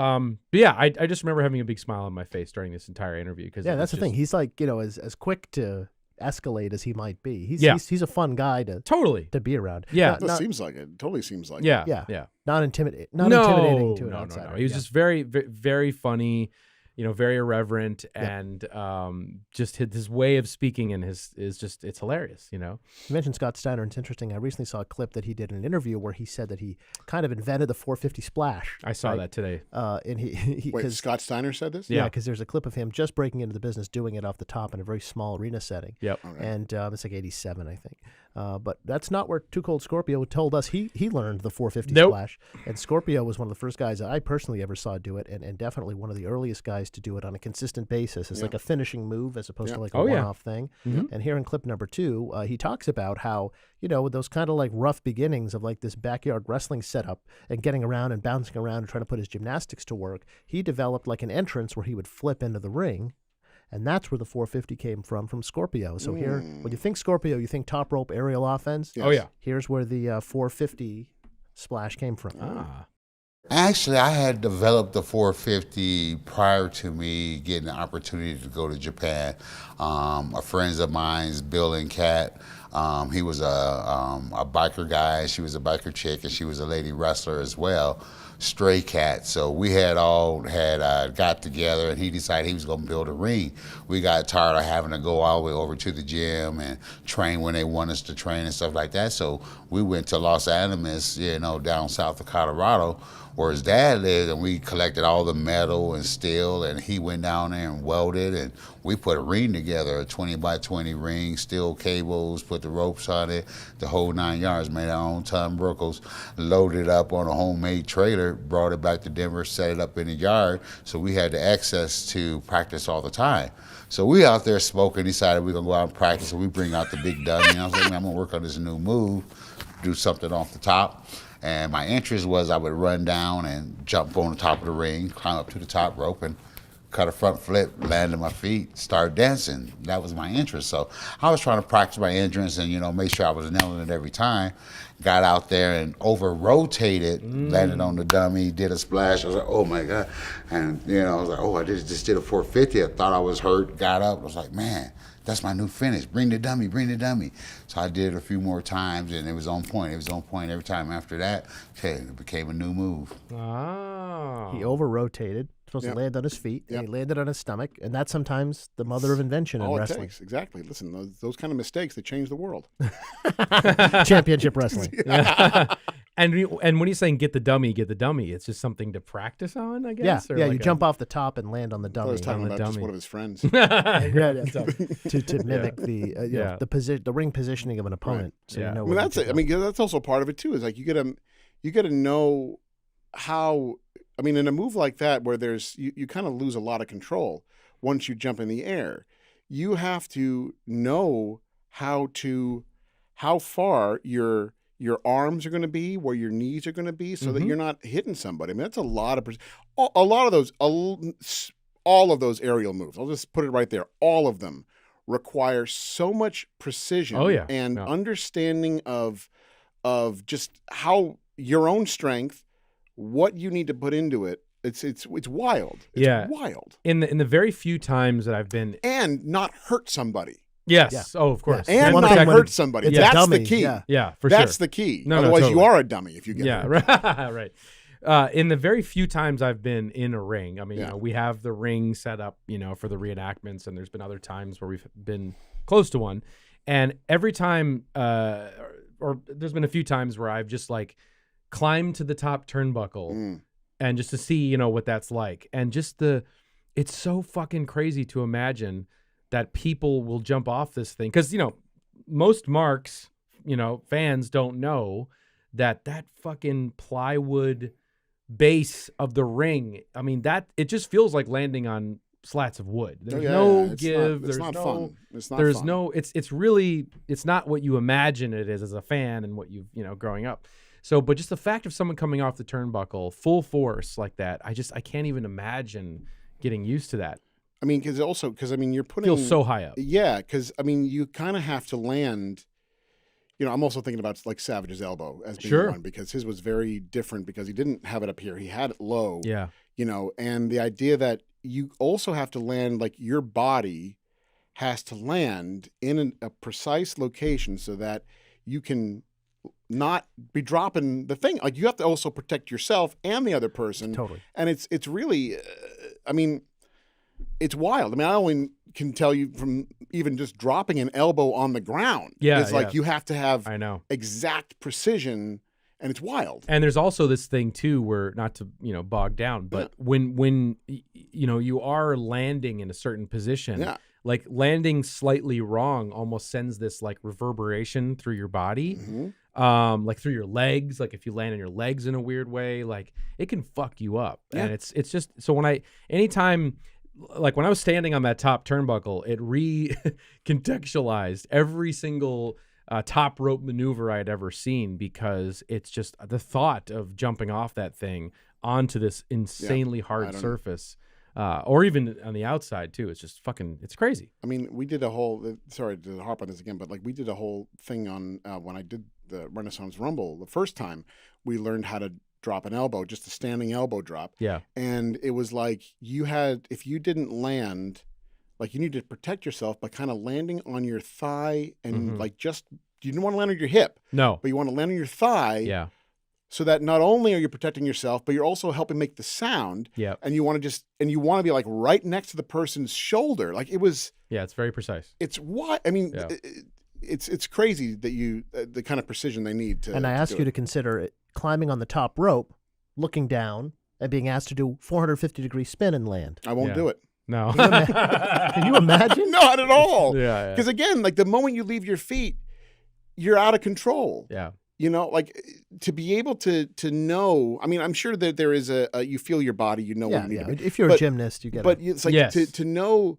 Speaker 2: but yeah, I just remember having a big smile on my face during this entire interview.
Speaker 1: Yeah, that's the thing. He's like, you know, as quick to escalate as he might be. He's a fun guy to be around.
Speaker 2: Yeah.
Speaker 3: It seems like it. Totally seems like
Speaker 2: Yeah.
Speaker 3: it.
Speaker 2: Yeah.
Speaker 1: Yeah. Not intimidating to an outsider.
Speaker 2: No. He was just very, very, very funny, you know, very irreverent, and just his way of speaking and it's hilarious, you know.
Speaker 1: You mentioned Scott Steiner, and it's interesting. I recently saw a clip that he did in an interview where he said that he kind of invented the 450 splash.
Speaker 2: I saw that today.
Speaker 1: And he
Speaker 3: Wait, Scott Steiner said this?
Speaker 1: Yeah, because there's a clip of him just breaking into the business, doing it off the top in a very small arena setting.
Speaker 2: Yep.
Speaker 1: And it's like 87, I think. But that's not where Too Cold Scorpio told us he learned the 450 splash. And Scorpio was one of the first guys that I personally ever saw do it, and definitely one of the earliest guys to do it on a consistent basis. It's like a finishing move as opposed to like a one-off thing. And here in clip number 2, he talks about how, you know, those kind of like rough beginnings of like this backyard wrestling setup and getting around and bouncing around and trying to put his gymnastics to work, he developed like an entrance where he would flip into the ring. And that's where the 450 came from Scorpio. So here, when you think Scorpio, you think top rope aerial offense.
Speaker 3: Yes.
Speaker 2: Oh, yeah.
Speaker 1: Here's where the 450 splash came from.
Speaker 4: Actually, I had developed the 450 prior to me getting the opportunity to go to Japan. A friends of mine's, Bill and Kat, he was a biker guy, she was a biker chick, and she was a lady wrestler as well, Stray Cat. So we had got together, and he decided he was going to build a ring. We got tired of having to go all the way over to the gym and train when they want us to train and stuff like that. So we went to Los Alamos, you know, down south of Colorado, where his dad lived, and we collected all the metal and steel, and he went down there and welded, and we put a ring together, a 20 by 20 ring, steel cables, put the ropes on it, the whole 9 yards, made our own turnbuckles, loaded it up on a homemade trailer, brought it back to Denver, set it up in the yard, so we had the access to practice all the time. So we out there smoking, decided we're gonna go out and practice, so we bring out the big dummy, and I was like, man, I'm gonna work on this new move, do something off the top. And my interest was I would run down and jump on the top of the ring, climb up to the top rope, and cut a front flip, land on my feet, start dancing. That was my interest. So I was trying to practice my entrance and, you know, make sure I was nailing it every time. Got out there and over-rotated, landed on the dummy, did a splash. I was like, oh, my God. And, you know, I was like, oh, I just did a 450. I thought I was hurt, got up. I was like, man, That's my new finish. Bring the dummy, bring the dummy. So I did it a few more times, and it was on point. It was on point every time after that. Okay, it became a new move.
Speaker 2: Oh.
Speaker 1: He over-rotated, supposed
Speaker 3: Yep.
Speaker 1: to land on his feet,
Speaker 3: Yep.
Speaker 1: and he landed on his stomach, and that's sometimes the mother of invention in
Speaker 3: All it
Speaker 1: wrestling.
Speaker 3: takes, exactly. Listen, those kind of mistakes, they change the world.
Speaker 1: Championship wrestling.
Speaker 2: And when he's saying get the dummy, it's just something to practice on, I
Speaker 1: Yeah,
Speaker 2: guess. or
Speaker 1: yeah.
Speaker 2: like
Speaker 1: you jump off the top and land on the
Speaker 3: I
Speaker 1: dummy.
Speaker 3: was talking
Speaker 2: on the
Speaker 3: about just
Speaker 2: dummy.
Speaker 3: one of his friends.
Speaker 1: Yeah, yeah. to mimic the you
Speaker 2: Yeah.
Speaker 1: know, the ring positioning of an opponent. So
Speaker 2: Yeah.
Speaker 1: you know.
Speaker 3: I
Speaker 1: where
Speaker 3: mean,
Speaker 1: you
Speaker 3: that's
Speaker 1: can
Speaker 3: it. I
Speaker 1: go.
Speaker 3: mean, that's also part of it too. Is like you gotta know how. I mean, in a move like that where there's you kind of lose a lot of control once you jump in the air. You have to know how far your arms are going to be, where your knees are going to be, so that you're not hitting somebody. I mean, that's a lot of all of those aerial moves. I'll just put it right there. All of them require so much precision and understanding of just how your own strength, what you need to put into it. It's wild. It's wild.
Speaker 2: In the very few times that I've been
Speaker 3: And not hurt somebody.
Speaker 2: Yes.
Speaker 1: Yeah.
Speaker 2: Oh, of course.
Speaker 1: Yes.
Speaker 3: And
Speaker 1: One
Speaker 3: not
Speaker 1: thing when
Speaker 3: hurt somebody.
Speaker 1: it's a
Speaker 3: That's
Speaker 1: dummy,
Speaker 3: the key.
Speaker 1: yeah.
Speaker 2: Yeah, for sure.
Speaker 3: That's the key.
Speaker 2: No,
Speaker 3: Otherwise, you
Speaker 2: totally.
Speaker 3: are a dummy if you get hurt.
Speaker 2: Yeah, right. In the very few times I've been in a ring, I mean,
Speaker 3: Yeah.
Speaker 2: you know, we have the ring set up, you know, for the reenactments, and there's been other times where we've been close to one, and every time, or there's been a few times where I've just like climbed to the top turnbuckle, and just to see, you know, what that's like, and just it's so fucking crazy to imagine that people will jump off this thing, because you know, most marks, you know, fans don't know that fucking plywood base of the ring, I mean, that it just feels like landing on slats of wood. There's no
Speaker 3: It's
Speaker 2: give.
Speaker 3: Not,
Speaker 2: there's
Speaker 3: not
Speaker 2: no
Speaker 3: fun. It's not
Speaker 2: there's
Speaker 3: fun.
Speaker 2: no it's really, it's not what you imagine it is as a fan and what you've, you know, growing up. So, but just the fact of someone coming off the turnbuckle full force like that, I can't even imagine getting used to that.
Speaker 3: I mean, because you're putting
Speaker 2: Feels so high up.
Speaker 3: Yeah, because I mean, you kind of have to land. You know, I'm also thinking about like Savage's elbow as being one, because his was very different because he didn't have it up here; he had it low.
Speaker 2: Yeah.
Speaker 3: You know, and the idea that you also have to land, like your body has to land in a precise location so that you can not be dropping the thing. Like you have to also protect yourself and the other person.
Speaker 1: Totally.
Speaker 3: And it's really, I mean, it's wild. I mean, I only can tell you from even just dropping an elbow on the ground.
Speaker 2: Yeah,
Speaker 3: It's like you have to have
Speaker 2: I know.
Speaker 3: exact precision, and it's wild.
Speaker 2: And there's also this thing too, where not to, you know, bog down, but when you know, you are landing in a certain position, like landing slightly wrong almost sends this like reverberation through your body, like through your legs. Like if you land on your legs in a weird way, like it can fuck you up. And it's just, so anytime, like when I was standing on that top turnbuckle, it recontextualized every single top rope maneuver I had ever seen, because it's just the thought of jumping off that thing onto this insanely hard surface, or even on the outside too. It's just fucking, it's crazy.
Speaker 3: I mean, we did a whole, sorry to harp on this again, but like we did a whole thing on when I did the Renaissance Rumble the first time, we learned how to drop an elbow, just a standing elbow drop.
Speaker 2: Yeah.
Speaker 3: And it was like if you didn't land, like you need to protect yourself by kind of landing on your thigh and like you didn't want to land on your hip.
Speaker 2: No.
Speaker 3: But you want to land on your thigh.
Speaker 2: Yeah.
Speaker 3: So that not only are you protecting yourself, but you're also helping make the sound.
Speaker 2: Yeah.
Speaker 3: And you want to be like right next to the person's shoulder. Like it was.
Speaker 2: Yeah, it's very precise.
Speaker 3: It's what I mean. Yeah. It's crazy that the kind of precision they need to.
Speaker 1: And I ask you to consider it, climbing on the top rope, looking down, and being asked to do 450-degree spin and land.
Speaker 3: I won't do it.
Speaker 2: No.
Speaker 1: Can you imagine?
Speaker 3: Not at all.
Speaker 2: Yeah.
Speaker 3: Because again, like the moment you leave your feet, you're out of control.
Speaker 2: Yeah.
Speaker 3: You know, like to be able to know. I mean, I'm sure that there is you feel your body. You know what you need to be.
Speaker 1: If you're a gymnast, you get.
Speaker 3: But it's like to know,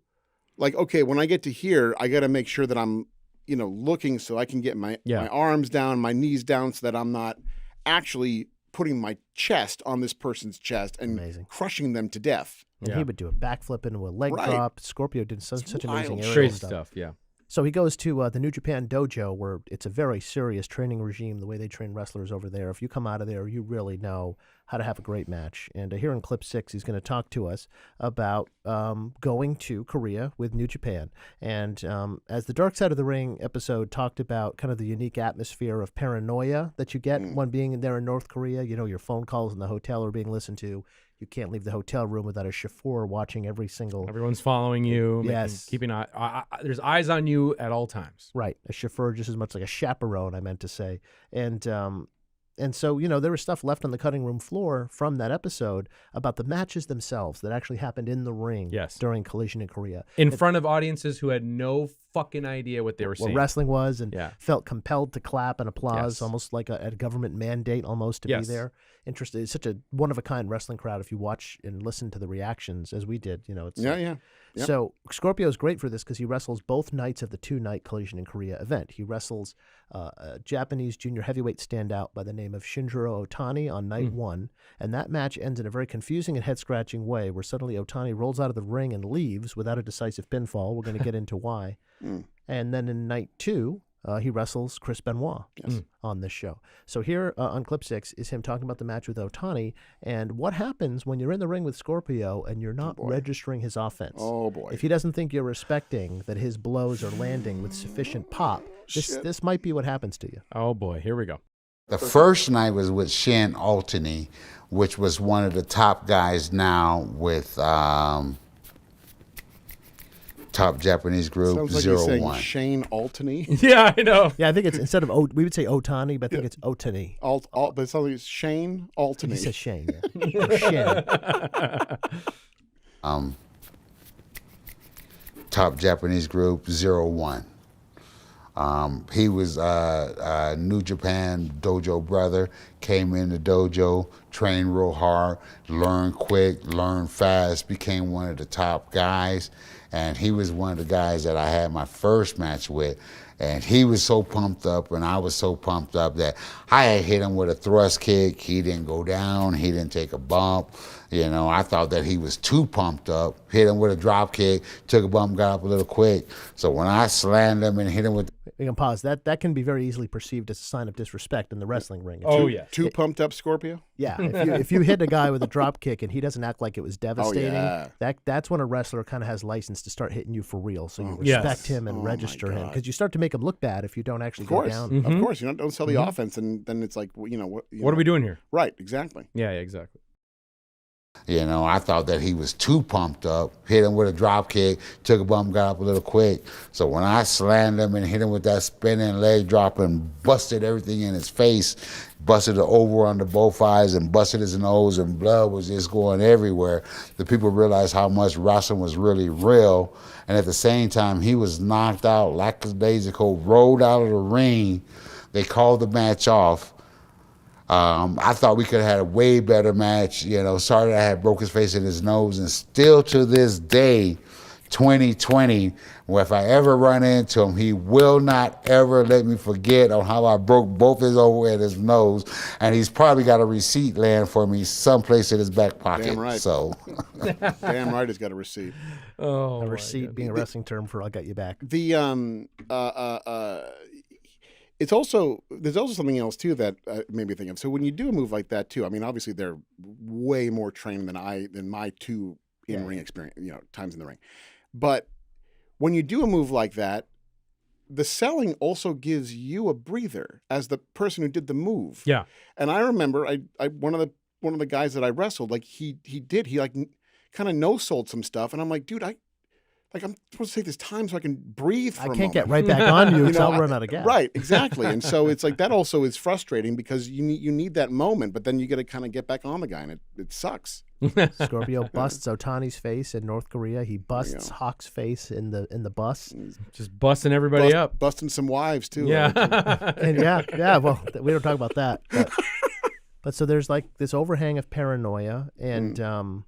Speaker 3: like okay, when I get to here, I got to make sure that I'm, you know, looking so I can get my arms down, my knees down, so that I'm not actually putting my chest on this person's chest and crushing them to death.
Speaker 1: And he would do a backflip into a leg drop. Scorpio did such amazing aerial
Speaker 2: crazy
Speaker 1: stuff.
Speaker 2: stuff. Yeah.
Speaker 1: So he goes to the New Japan dojo, where it's a very serious training regime, the way they train wrestlers over there. If you come out of there, you really know how to have a great match. And here in clip 6, he's going to talk to us about going to Korea with New Japan. And as the Dark Side of the Ring episode talked about kind of the unique atmosphere of paranoia that you get when being there in North Korea, you know, your phone calls in the hotel are being listened to. You can't leave the hotel room without a chauffeur watching every single...
Speaker 2: Everyone's following you.
Speaker 1: Yes.
Speaker 2: Keeping there's eyes on you at all times.
Speaker 1: Right. A chauffeur just as much like a chaperone, I meant to say. And so, you know, there was stuff left on the cutting room floor from that episode about the matches themselves that actually happened in the ring during Collision in Korea.
Speaker 2: In front of audiences who had no fucking idea what they were seeing.
Speaker 1: What wrestling was and felt compelled to clap and applause, almost like a government mandate almost to be there. Interesting. It's such a one-of-a-kind wrestling crowd if you watch and listen to the reactions as we did. You know, it's
Speaker 3: Yep.
Speaker 1: So Scorpio is great for this because he wrestles both nights of the 2-night Collision in Korea event. He wrestles a Japanese junior heavyweight standout by the name of Shinjiro Otani on night 1, and that match ends in a very confusing and head-scratching way where suddenly Otani rolls out of the ring and leaves without a decisive pinfall. We're going to get into why. And then in night 2, he wrestles Chris Benoit on this show. So here on clip 6 is him talking about the match with Otani and what happens when you're in the ring with Scorpio and you're not registering his offense.
Speaker 3: Oh, boy.
Speaker 1: If he doesn't think you're respecting that his blows are landing with sufficient pop, this might be what happens to you.
Speaker 2: Oh, boy. Here we go.
Speaker 4: The first night was with Shin Altany, which was one of the top guys now with top Japanese group,
Speaker 3: Sounds like
Speaker 4: 0
Speaker 3: you're saying
Speaker 4: 1.
Speaker 3: Shane Altany.
Speaker 2: Yeah, I know.
Speaker 1: Yeah, I think it's instead of we would say Otani, but I think it's Otani.
Speaker 3: But it sounds like it's Shane Altany.
Speaker 1: He says Shane. Yeah. Shane.
Speaker 4: Top Japanese group, 0 1. He was a New Japan dojo brother, came in the dojo, trained real hard, learned quick, learned fast, became one of the top guys. And he was one of the guys that I had my first match with. And he was so pumped up, and I was so pumped up that I had hit him with a thrust kick. He didn't go down. He didn't take a bump. You know, I thought that he was too pumped up. Hit him with a drop kick, took a bump, got up a little quick. So when I slammed him and hit him with...
Speaker 1: We can pause. That can be very easily perceived as a sign of disrespect in the wrestling ring.
Speaker 3: Too pumped up Scorpio?
Speaker 1: Yeah. If you hit a guy with a drop kick and he doesn't act like it was devastating, that's when a wrestler kind of has license to start hitting you for real. So you respect him and register him because you start to make him look bad if you don't actually go down.
Speaker 3: Of course. You don't sell the offense, and then it's like, you know what?
Speaker 2: What are we doing here?
Speaker 3: Right. Exactly.
Speaker 2: Yeah, exactly.
Speaker 4: You know, I thought that he was too pumped up, hit him with a drop kick, took a bump, got up a little quick. So when I slammed him and hit him with that spinning leg drop and busted everything in his face, busted the over under both eyes and busted his nose, and blood was just going everywhere, the people realized how much wrestling was really real. And at the same time, he was knocked out, lackadaisical, rolled out of the ring. They called the match off. I thought we could have had a way better match. You know, sorry that I had broke his face and his nose, and still to this day, 2020, where if I ever run into him, he will not ever let me forget on how I broke both his over and his nose, and he's probably got a receipt laying for me someplace in his back pocket.
Speaker 3: Damn right.
Speaker 4: So,
Speaker 3: damn right, he's got a receipt.
Speaker 1: Oh, a receipt being a wrestling term for "I'll get you back."
Speaker 3: There's also something else too that made me think of. So when you do a move like that too, I mean, obviously they're way more trained than my two in-ring experience, you know, times in the ring. But when you do a move like that, the selling also gives you a breather as the person who did the move.
Speaker 2: Yeah.
Speaker 3: And I remember one of the guys that I wrestled, like he kind of no-sold some stuff, and I'm like, dude, I'm supposed to take this time so I can breathe for a moment.
Speaker 1: I can't get right back on you until I run out of gas.
Speaker 3: Right, exactly. And so it's like that also is frustrating because you need that moment, but then you got to kind of get back on the guy, and it sucks.
Speaker 1: Scorpio busts Otani's face in North Korea. He busts Hawk's face in the bus.
Speaker 2: Just busting everybody up.
Speaker 3: Busting some wives, too.
Speaker 2: Yeah.
Speaker 1: And yeah, well, we don't talk about that. But so there's like this overhang of paranoia, and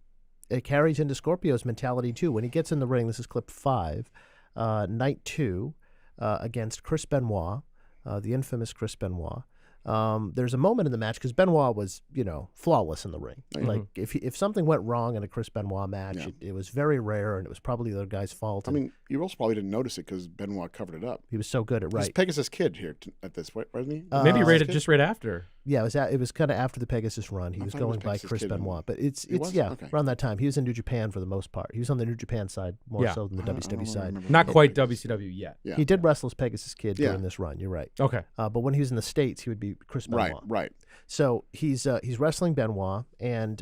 Speaker 1: it carries into Scorpio's mentality too. When he gets in the ring, this is clip 5, night 2, against Chris Benoit, the infamous Chris Benoit. There's a moment in the match because Benoit was, flawless in the ring.
Speaker 3: Mm-hmm.
Speaker 1: Like if something went wrong in a Chris Benoit match,
Speaker 3: Yeah.
Speaker 1: it was very rare, and it was probably the other guy's fault.
Speaker 3: I
Speaker 1: and
Speaker 3: mean, you also probably didn't notice it because Benoit covered it up.
Speaker 1: he was so good at
Speaker 3: He's
Speaker 1: right.
Speaker 3: Pegasus Kid here at this point, wasn't he?
Speaker 2: Maybe
Speaker 3: Pegasus Kid?
Speaker 2: just right after.
Speaker 1: Yeah, it was kind of after the Pegasus run. He was
Speaker 3: thought it was
Speaker 1: going by
Speaker 3: Pegasus
Speaker 1: Chris
Speaker 3: Kid.
Speaker 1: Benoit, but it's
Speaker 3: was?
Speaker 1: yeah,
Speaker 3: Okay.
Speaker 1: around that time. He was in New Japan for the most part. He was on the New Japan side more
Speaker 2: Yeah.
Speaker 1: so than the
Speaker 3: I don't
Speaker 1: WCW
Speaker 3: really
Speaker 1: side.
Speaker 3: remember
Speaker 2: Not
Speaker 3: the
Speaker 2: quite
Speaker 3: Pegasus.
Speaker 2: WCW yet.
Speaker 3: Yeah.
Speaker 1: He did wrestle as Pegasus Kid
Speaker 3: Yeah.
Speaker 1: during this run. You're right.
Speaker 2: Okay.
Speaker 1: But when he was in the States, he would be Chris Benoit.
Speaker 3: Right.
Speaker 1: So he's wrestling Benoit, and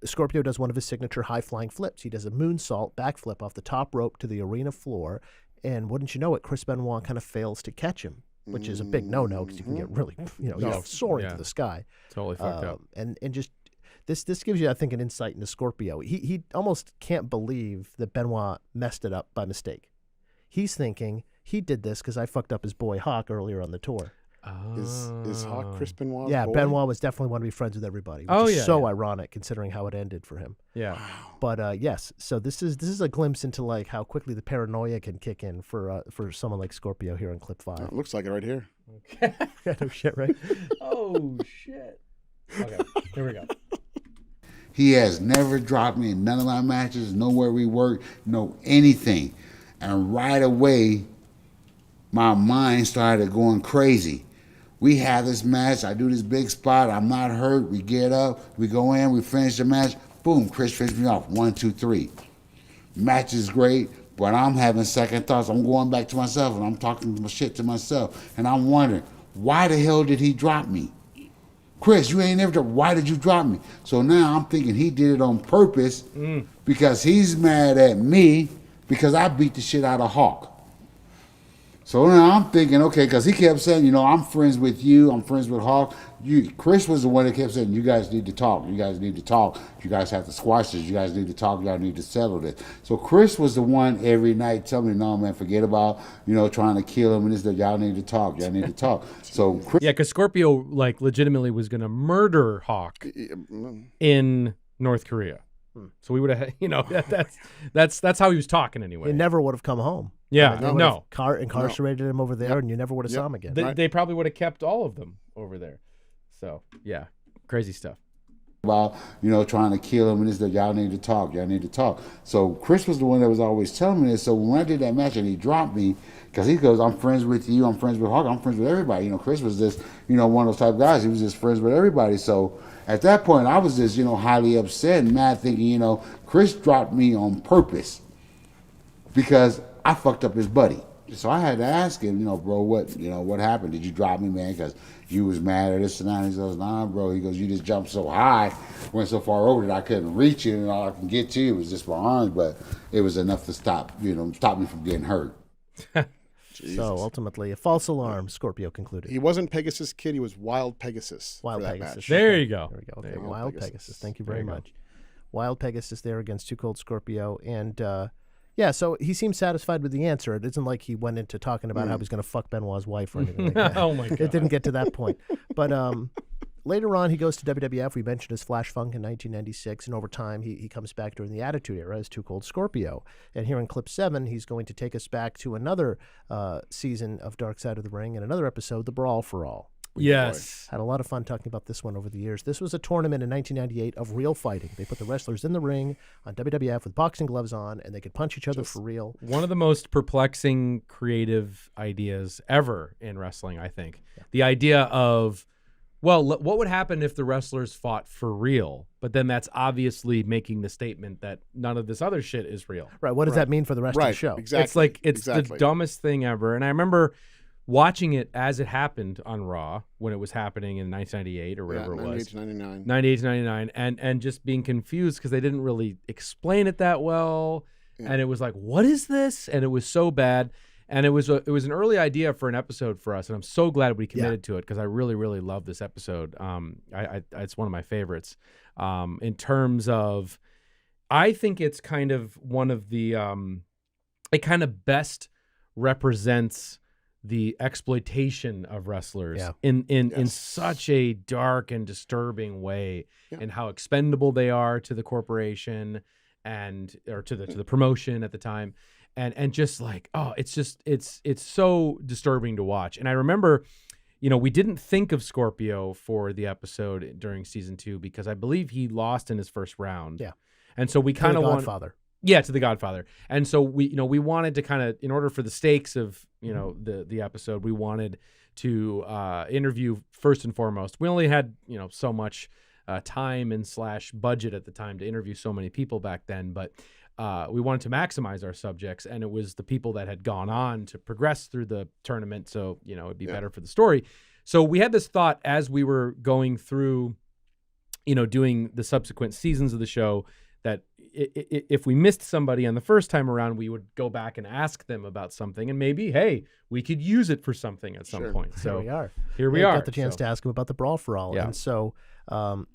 Speaker 1: Scorpio does one of his signature high flying flips. He does a moonsault backflip off the top rope to the arena floor, and wouldn't you know it, Chris Benoit kind of fails to catch him, which is a big no-no because you can get really,
Speaker 2: Oh,
Speaker 1: soaring
Speaker 2: yeah.
Speaker 1: to the sky.
Speaker 2: Totally fucked up.
Speaker 1: And just this gives you, I think, an insight into Scorpio. He almost can't believe that Benoit messed it up by mistake. He's thinking he did this because I fucked up his boy Hawk earlier on the tour.
Speaker 3: Is Hawk Chris Benoit?
Speaker 1: Yeah, Benoit was definitely want to be friends with everybody, which
Speaker 2: Oh,
Speaker 1: is
Speaker 2: yeah,
Speaker 1: so
Speaker 2: yeah.
Speaker 1: ironic considering how it ended for him.
Speaker 2: Yeah.
Speaker 1: But yes, so this is a glimpse into like how quickly the paranoia can kick in for someone like Scorpio here in clip 5.
Speaker 3: It looks like it right here.
Speaker 1: Yeah, no shit, right?
Speaker 2: Oh shit. Okay, here we go.
Speaker 4: He has never dropped me in none of my matches, nowhere we work, no anything. And right away, my mind started going crazy. We have this match, I do this big spot, I'm not hurt, we get up, we go in, we finish the match, boom, Chris finished me off, 1, 2, 3. Match is great, but I'm having second thoughts. I'm going back to myself and I'm talking shit to myself. And I'm wondering, why the hell did he drop me? Chris, you ain't never dropped. Why did you drop me? So now I'm thinking he did it on purpose because he's mad at me because I beat the shit out of Hawk. So now I'm thinking, okay, because he kept saying, I'm friends with you, I'm friends with Hawk. Chris was the one that kept saying, you guys need to talk, you guys need to talk, you guys have to squash this, you guys need to talk, y'all need to settle this. So Chris was the one every night telling me, no, man, forget about, trying to kill him and this, that y'all need to talk, y'all need to talk. So Chris,
Speaker 2: Yeah, because Scorpio legitimately was going to murder Hawk in North Korea. So we would have, that's how he was talking anyway.
Speaker 1: He never would have come home.
Speaker 2: Yeah,
Speaker 1: They would
Speaker 2: no.
Speaker 1: have incarcerated him over there, and you never would have saw him again.
Speaker 2: They probably would have kept all of them over there. So yeah, crazy stuff.
Speaker 4: about, trying to kill him and this, that y'all need to talk, y'all need to talk. So Chris was the one that was always telling me this. So when I did that match and he dropped me, because he goes, I'm friends with you, I'm friends with Hawk, I'm friends with everybody. Chris was just, one of those type of guys. He was just friends with everybody. So at that point, I was just, highly upset and mad thinking, Chris dropped me on purpose because I fucked up his buddy. So I had to ask him, bro, what happened? Did you drop me, man? Because you was mad or this and that. He goes, nah, bro. He goes, you just jumped so high, went so far over that I couldn't reach you, and all I can get to you was just my arms, but it was enough to stop me from getting hurt.
Speaker 1: So ultimately, a false alarm, Scorpio concluded.
Speaker 3: He wasn't Pegasus Kid. He was Wild Pegasus.
Speaker 1: Wild
Speaker 3: for that
Speaker 1: Pegasus.
Speaker 3: match.
Speaker 2: There you go.
Speaker 1: There we go.
Speaker 2: There
Speaker 1: Okay,
Speaker 2: you go.
Speaker 1: Wild
Speaker 3: Pegasus.
Speaker 1: Pegasus. Thank you
Speaker 2: There
Speaker 1: very
Speaker 2: you go.
Speaker 1: much. Wild Pegasus there against Cold Scorpio. And yeah, so he seems satisfied with the answer. It isn't like he went into talking about how he's going to fuck Benoit's wife or anything like that.
Speaker 2: Oh my god.
Speaker 1: It didn't get to that point. But later on, he goes to WWF. We mentioned his Flash Funk in 1996. And over time, he comes back during the Attitude Era as Cold Scorpio. And here in clip 7, he's going to take us back to another season of Dark Side of the Ring and another episode, the Brawl for All.
Speaker 2: Yes.
Speaker 1: Had a lot of fun talking about this one over the years. This was a tournament in 1998 of real fighting. They put the wrestlers in the ring on WWF with boxing gloves on, and they could punch each other for real.
Speaker 2: One of the most perplexing creative ideas ever in wrestling, I think. Yeah. The idea of, well, what would happen if the wrestlers fought for real? But then that's obviously making the statement that none of this other shit is real.
Speaker 1: Right. What does that mean for the rest of the show?
Speaker 3: Exactly.
Speaker 2: It's the dumbest thing ever. And I remember watching it as it happened on Raw when it was happening in 1998 or whatever it was. 98 to 99. And just being confused because they didn't really explain it that well. Yeah. And it was like, what is this? And it was so bad. And it was an early idea for an episode for us. And I'm so glad we committed to it because I really, really love this episode. It's one of my favorites in terms of, I think it's kind of one of the, it kind of best represents the exploitation of wrestlers in such a dark and disturbing way, and how expendable they are to the corporation or to the promotion at the time, and just like, oh, it's so disturbing to watch. And I remember we didn't think of Scorpio for the episode during season 2 because I believe he lost in his first round.
Speaker 1: Yeah.
Speaker 2: And so we kind of want
Speaker 1: Godfather.
Speaker 2: Yeah, to the Godfather. And so we wanted to kind of, in order for the stakes of, the episode, we wanted to interview first and foremost. We only had, so much time and / budget at the time to interview so many people back then, but we wanted to maximize our subjects, and it was the people that had gone on to progress through the tournament, so, it'd be better for the story. So we had this thought as we were going through, doing the subsequent seasons of the show, that if we missed somebody on the first time around, we would go back and ask them about something, and maybe, hey, we could use it for something at some point. So
Speaker 1: here we
Speaker 2: are.
Speaker 1: Got the chance to ask him about the Brawl for All.
Speaker 2: Yeah.
Speaker 1: And so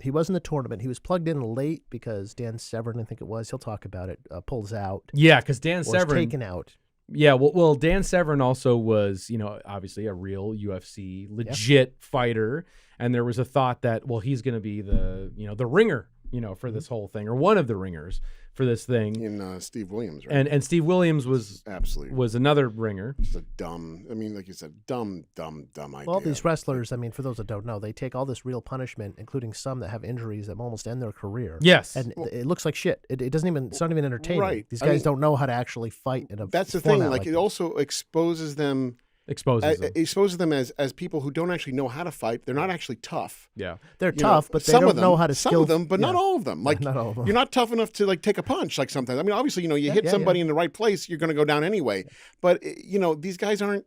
Speaker 1: he was in the tournament. He was plugged in late because Dan Severn, I think it was, he'll talk about it, pulls out.
Speaker 2: Yeah, because Dan
Speaker 1: was
Speaker 2: Severn
Speaker 1: taken out.
Speaker 2: Yeah, well, Dan Severn also was, obviously a real UFC legit fighter, and there was a thought that, well, he's going to be the ringer, for this whole thing, or one of the ringers for this thing.
Speaker 3: In Steve Williams, right?
Speaker 2: And Steve Williams was
Speaker 3: absolutely
Speaker 2: was another ringer.
Speaker 3: It's a dumb, like you said, dumb idea.
Speaker 1: Well, these wrestlers, for those that don't know, they take all this real punishment, including some that have injuries that almost end their career.
Speaker 2: Yes.
Speaker 1: And it looks like shit. It doesn't even, it's not even entertaining.
Speaker 3: Right.
Speaker 1: These guys don't know how to actually fight in a
Speaker 3: That's the thing.
Speaker 1: format
Speaker 3: Like, it
Speaker 1: this.
Speaker 3: also exposes them. Exposes them as people who don't actually know how to fight. They're not actually tough.
Speaker 2: Yeah.
Speaker 1: They're tough, but they don't know how to
Speaker 3: Some of them, but not all of them. Like,
Speaker 1: not all of them.
Speaker 3: You're not tough enough to take a punch like sometimes. Obviously, you hit somebody in the right place, you're going to go down anyway. But, these guys aren't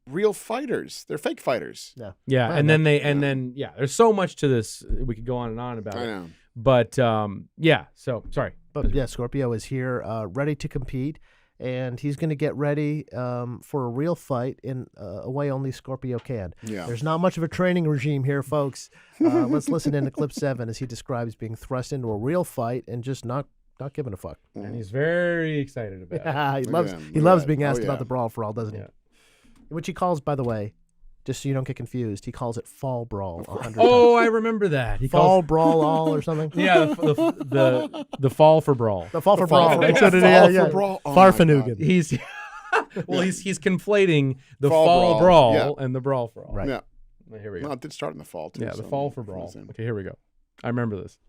Speaker 3: real fighters. They're fake fighters.
Speaker 1: Yeah.
Speaker 2: Yeah, and then there's so much to this. We could go on and on about it.
Speaker 3: I know.
Speaker 2: But so sorry.
Speaker 1: But yeah, Scorpio is here, ready to compete, and he's going to get ready for a real fight in a way only Scorpio can.
Speaker 3: Yeah.
Speaker 1: There's not much of a training regime here, folks. Let's listen into clip 7 as he describes being thrust into a real fight and just not giving a fuck.
Speaker 2: And he's very excited about it.
Speaker 1: He loves being asked about the Brawl for All, doesn't he? Which he calls, by the way, just so you don't get confused, he calls it Fall Brawl 100
Speaker 2: Oh, I remember that. He
Speaker 1: Fall Brawl All or something?
Speaker 2: Yeah, the Fall for Brawl.
Speaker 1: The Fall for Brawl.
Speaker 3: Fall for Brawl. Oh,
Speaker 1: Farfanugan.
Speaker 2: He's he's conflating the
Speaker 3: Fall
Speaker 2: Brawl
Speaker 3: Brawl,
Speaker 2: and the Brawl for All.
Speaker 1: Right.
Speaker 3: Yeah.
Speaker 2: Here we go.
Speaker 3: Well, it did start in the fall, too.
Speaker 2: Yeah,
Speaker 3: so
Speaker 2: the Fall for Brawl. Okay, here we go. I remember this.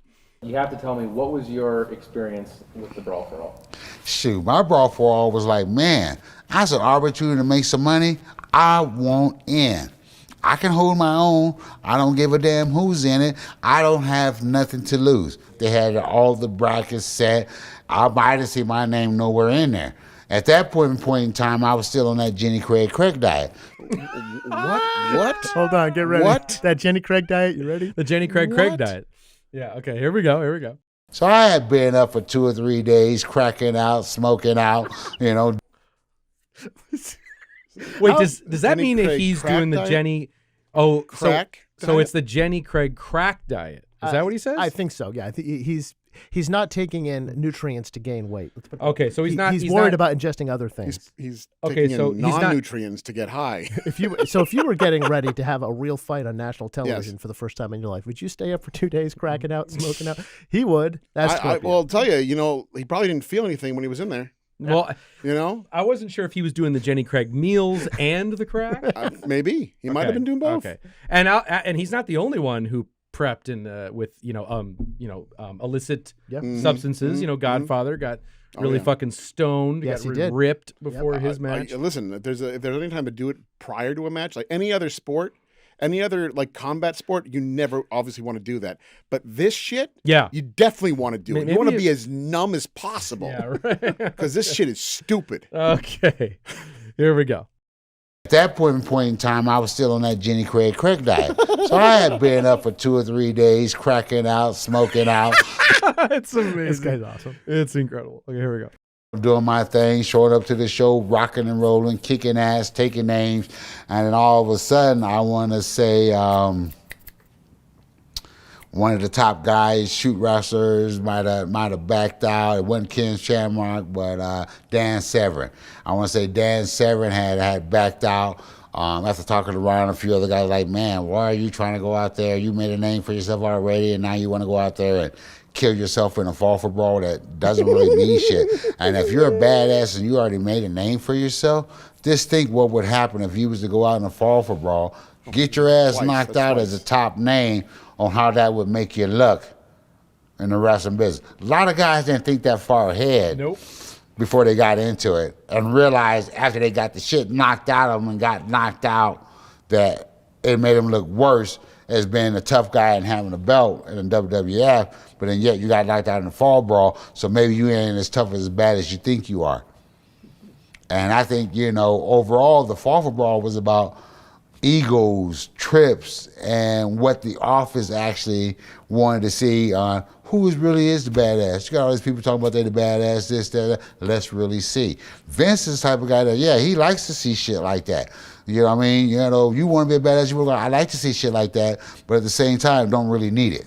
Speaker 6: You have to tell me, what was your experience with the Brawl for All?
Speaker 4: Shoot, my Brawl for All was like, man, I said opportunity to make some money. I want in. I can hold my own. I don't give a damn who's in it. I don't have nothing to lose. They had all the brackets set. I might have seen my name nowhere in there. At that point in time, I was still on that Jenny Craig diet.
Speaker 3: What?
Speaker 1: Hold on, get ready.
Speaker 3: What?
Speaker 1: That Jenny Craig diet, you ready?
Speaker 2: The Jenny Craig diet. Yeah, okay, here we go.
Speaker 4: So I had been up for 2 or 3 days, cracking out, smoking out,
Speaker 2: Wait, does that
Speaker 3: Jenny
Speaker 2: mean that
Speaker 3: Craig
Speaker 2: he's
Speaker 3: crack
Speaker 2: doing the
Speaker 3: diet?
Speaker 2: Jenny? Oh,
Speaker 3: Crack
Speaker 2: So
Speaker 3: diet?
Speaker 2: it's the Jenny Craig crack diet. Is that what he says?
Speaker 1: I think so. Yeah, I think he's not taking in nutrients to gain weight. Let's put it
Speaker 2: Okay, so he's not.
Speaker 1: He's
Speaker 2: he's
Speaker 1: worried
Speaker 2: not,
Speaker 1: about ingesting other things.
Speaker 3: He's
Speaker 2: Okay,
Speaker 3: taking
Speaker 2: so
Speaker 3: in
Speaker 2: he's not-
Speaker 3: non-nutrients to get high.
Speaker 1: If you were getting ready to have a real fight on national television for the first time in your life, would you stay up for 2 days cracking out, smoking out? He would. That's Scorpio.
Speaker 3: Well, I'll tell you, he probably didn't feel anything when he was in there.
Speaker 2: Well,
Speaker 3: I
Speaker 2: wasn't sure if he was doing the Jenny Craig meals and the crack.
Speaker 3: Maybe he might have been doing both.
Speaker 2: Okay, and he's not the only one who prepped with illicit substances. Godfather got really fucking stoned.
Speaker 1: Yes,
Speaker 2: got
Speaker 1: he did.
Speaker 2: ripped before his match.
Speaker 3: Listen, if there's any time to do it prior to a match, like any other sport, any other combat sport, you never obviously want to do that. But this shit, you definitly want to do it. You want to be as numb as possible.
Speaker 2: Yeah, right.
Speaker 3: Because this shit is stupid.
Speaker 2: Okay, here we go.
Speaker 4: At that point in time, I was still on that Jenny Craig diet. So I had been up for 2 or 3 days, cracking out, smoking out.
Speaker 2: It's amazing.
Speaker 1: This guy's awesome.
Speaker 2: It's incredible. Okay, here we go.
Speaker 4: Doing my thing, showing up to the show, rocking and rolling, kicking ass, taking names, and then all of a sudden, I want to say one of the top guys, shoot wrestlers, might have backed out. It wasn't Ken Shamrock, but Dan Severn. I want to say Dan Severn had backed out. After talking to Ron and a few other guys, like, man, why are you trying to go out there? You made a name for yourself already, and now you want to go out there and kill yourself in a fall for brawl that doesn't really mean shit. And if you're a badass and you already made a name for yourself, just think what would happen if you was to go out in a fall for brawl, Get your ass
Speaker 3: Twice,
Speaker 4: knocked
Speaker 3: that's
Speaker 4: out
Speaker 3: twice.
Speaker 4: as a top name on how that would make you look in the wrestling business. A lot of guys didn't think that far ahead.
Speaker 2: Nope.
Speaker 4: Before they got into it and realized after they got the shit knocked out of them and got knocked out that it made them look worse as being a tough guy and having a belt in the WWF, but then yet you got knocked out in the fall brawl, so maybe you ain't as tough as bad as you think you are. And I think, overall the fall brawl was about egos, trips, and what the office actually wanted to see on who really is the badass. You got all these people talking about they the badass, this, that. Let's really see. Vince is the type of guy that, he likes to see shit like that. You know what I mean? You want to be a badass, I like to see shit like that, but at the same time, don't really need it.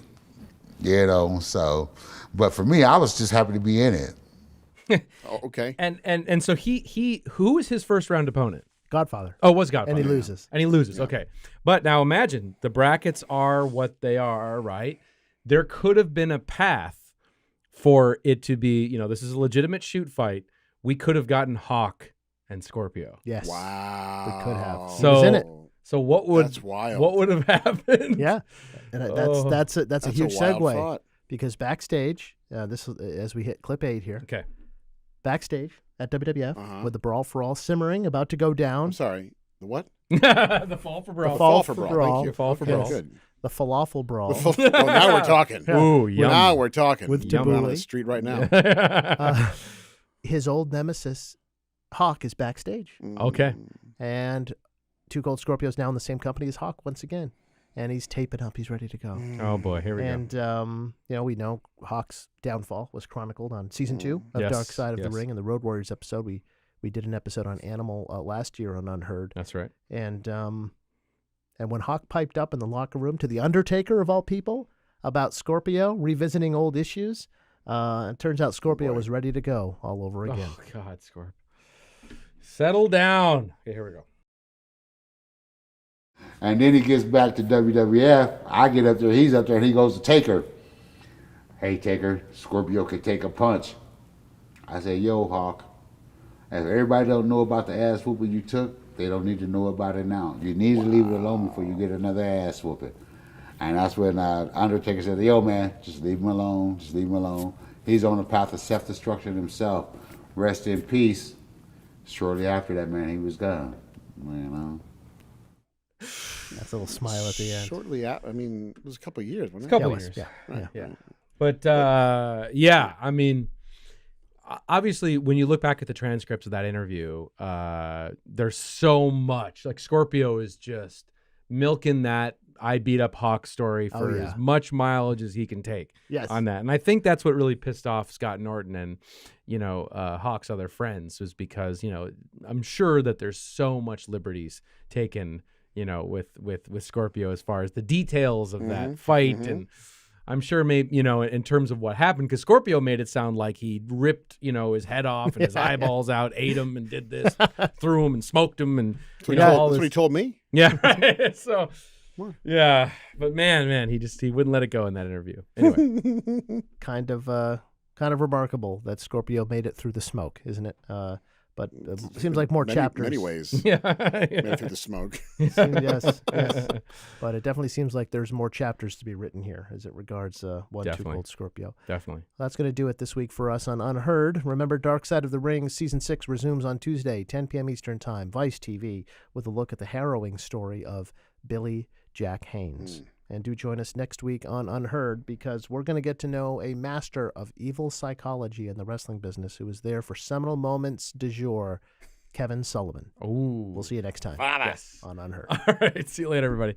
Speaker 4: So, but for me, I was just happy to be in it.
Speaker 3: Oh, okay.
Speaker 2: And so who was his first round opponent?
Speaker 1: Godfather.
Speaker 2: Oh, it was Godfather.
Speaker 1: And he loses.
Speaker 2: And he loses. Okay. But now imagine the brackets are what they are, right? There could have been a path for it to be, this is a legitimate shoot fight. We could have gotten Hawk and Scorpio.
Speaker 1: Yes.
Speaker 3: Wow.
Speaker 1: We could have. He
Speaker 2: So
Speaker 1: was in it.
Speaker 2: So what would
Speaker 3: That's wild.
Speaker 2: what would have happened?
Speaker 1: Yeah. And that's a huge
Speaker 3: wild
Speaker 1: segue
Speaker 3: thought.
Speaker 1: because backstage, this is as we hit clip 8 here.
Speaker 2: Okay.
Speaker 1: Backstage at WWF with the Brawl for All simmering, about to go down.
Speaker 3: I'm sorry. The what?
Speaker 2: The fall for Brawl.
Speaker 1: The fall
Speaker 3: for
Speaker 1: for
Speaker 3: Brawl.
Speaker 1: Brawl.
Speaker 3: Thank you.
Speaker 2: Fall for
Speaker 3: Okay,
Speaker 2: Brawl.
Speaker 3: good.
Speaker 1: The falafel brawl.
Speaker 3: Well, now we're talking.
Speaker 2: Ooh, yum.
Speaker 3: Now we're talking.
Speaker 1: With
Speaker 3: I'm on
Speaker 1: Tabbouleh.
Speaker 3: the street right now.
Speaker 1: His old nemesis, Hawk, is backstage.
Speaker 2: Okay.
Speaker 1: And Cold Scorpio is now in the same company as Hawk once again. And he's taping up. He's ready to go.
Speaker 2: Oh boy, here we go.
Speaker 1: And, we know Hawk's downfall was chronicled on season 2 of
Speaker 2: Yes,
Speaker 1: Dark Side of the
Speaker 2: yes.
Speaker 1: Ring and the Road Warriors episode. We did an episode on Animal last year on Unheard.
Speaker 2: That's right.
Speaker 1: And when Hawk piped up in the locker room to The Undertaker, of all people, about Scorpio revisiting old issues, it turns out Scorpio was ready to go all over again.
Speaker 2: Oh God, Scorp. Settle down. Okay, here we go.
Speaker 4: And then he gets back to WWF. I get up there, he's up there, and he goes to Taker. Hey, Taker, Scorpio could take a punch. I say, yo, Hawk, if everybody don't know about the ass whooping you took, they don't need to know about it now. You need to leave it alone before you get another ass whooping. And that's when Undertaker said, yo, man, just leave him alone, just leave him alone. He's on the path of self-destruction himself. Rest in peace. Shortly after that, man, he was gone.
Speaker 1: That's a little smile at the end.
Speaker 3: Shortly out. I mean, it was a couple of years, wasn't it?
Speaker 2: Couple
Speaker 1: Yeah, it
Speaker 2: years.
Speaker 1: was. Yeah.
Speaker 2: Yeah. But I mean, obviously, when you look back at the transcripts of that interview, there's so much. Like Scorpio is just milking that I beat up Hawk story for as much mileage as he can take on that. And I think that's what really pissed off Scott Norton and, Hawk's other friends, was because, I'm sure that there's so much liberties taken, with Scorpio as far as the details of that fight. And I'm sure maybe, in terms of what happened, because Scorpio made it sound like he ripped, his head off and his eyeballs out, ate him and did this, threw him and smoked him. And all
Speaker 3: That's
Speaker 2: this.
Speaker 3: what he told me.
Speaker 2: Yeah, right. So, yeah, but man, he wouldn't let it go in that interview. Anyway,
Speaker 1: Kind of remarkable that Scorpio made it through the smoke, isn't it? But it seems like more chapters.
Speaker 3: Many ways.
Speaker 2: yeah,
Speaker 3: Made it through the smoke.
Speaker 1: yes. But it definitely seems like there's more chapters to be written here as it regards
Speaker 2: Definitely.
Speaker 1: Cold Scorpio.
Speaker 2: definitely.
Speaker 1: That's going to do it this week for us on Unheard. Remember, Dark Side of the Ring Season 6 resumes on Tuesday, 10 p.m. Eastern Time, Vice TV, with a look at the harrowing story of Billy Jack Haynes. And do join us next week on Unheard, because we're going to get to know a master of evil psychology in the wrestling business who was there for seminal moments du jour, Kevin Sullivan.
Speaker 2: Ooh,
Speaker 1: We'll see you next time
Speaker 2: yes.
Speaker 1: on Unheard.
Speaker 2: All right, see you later, everybody.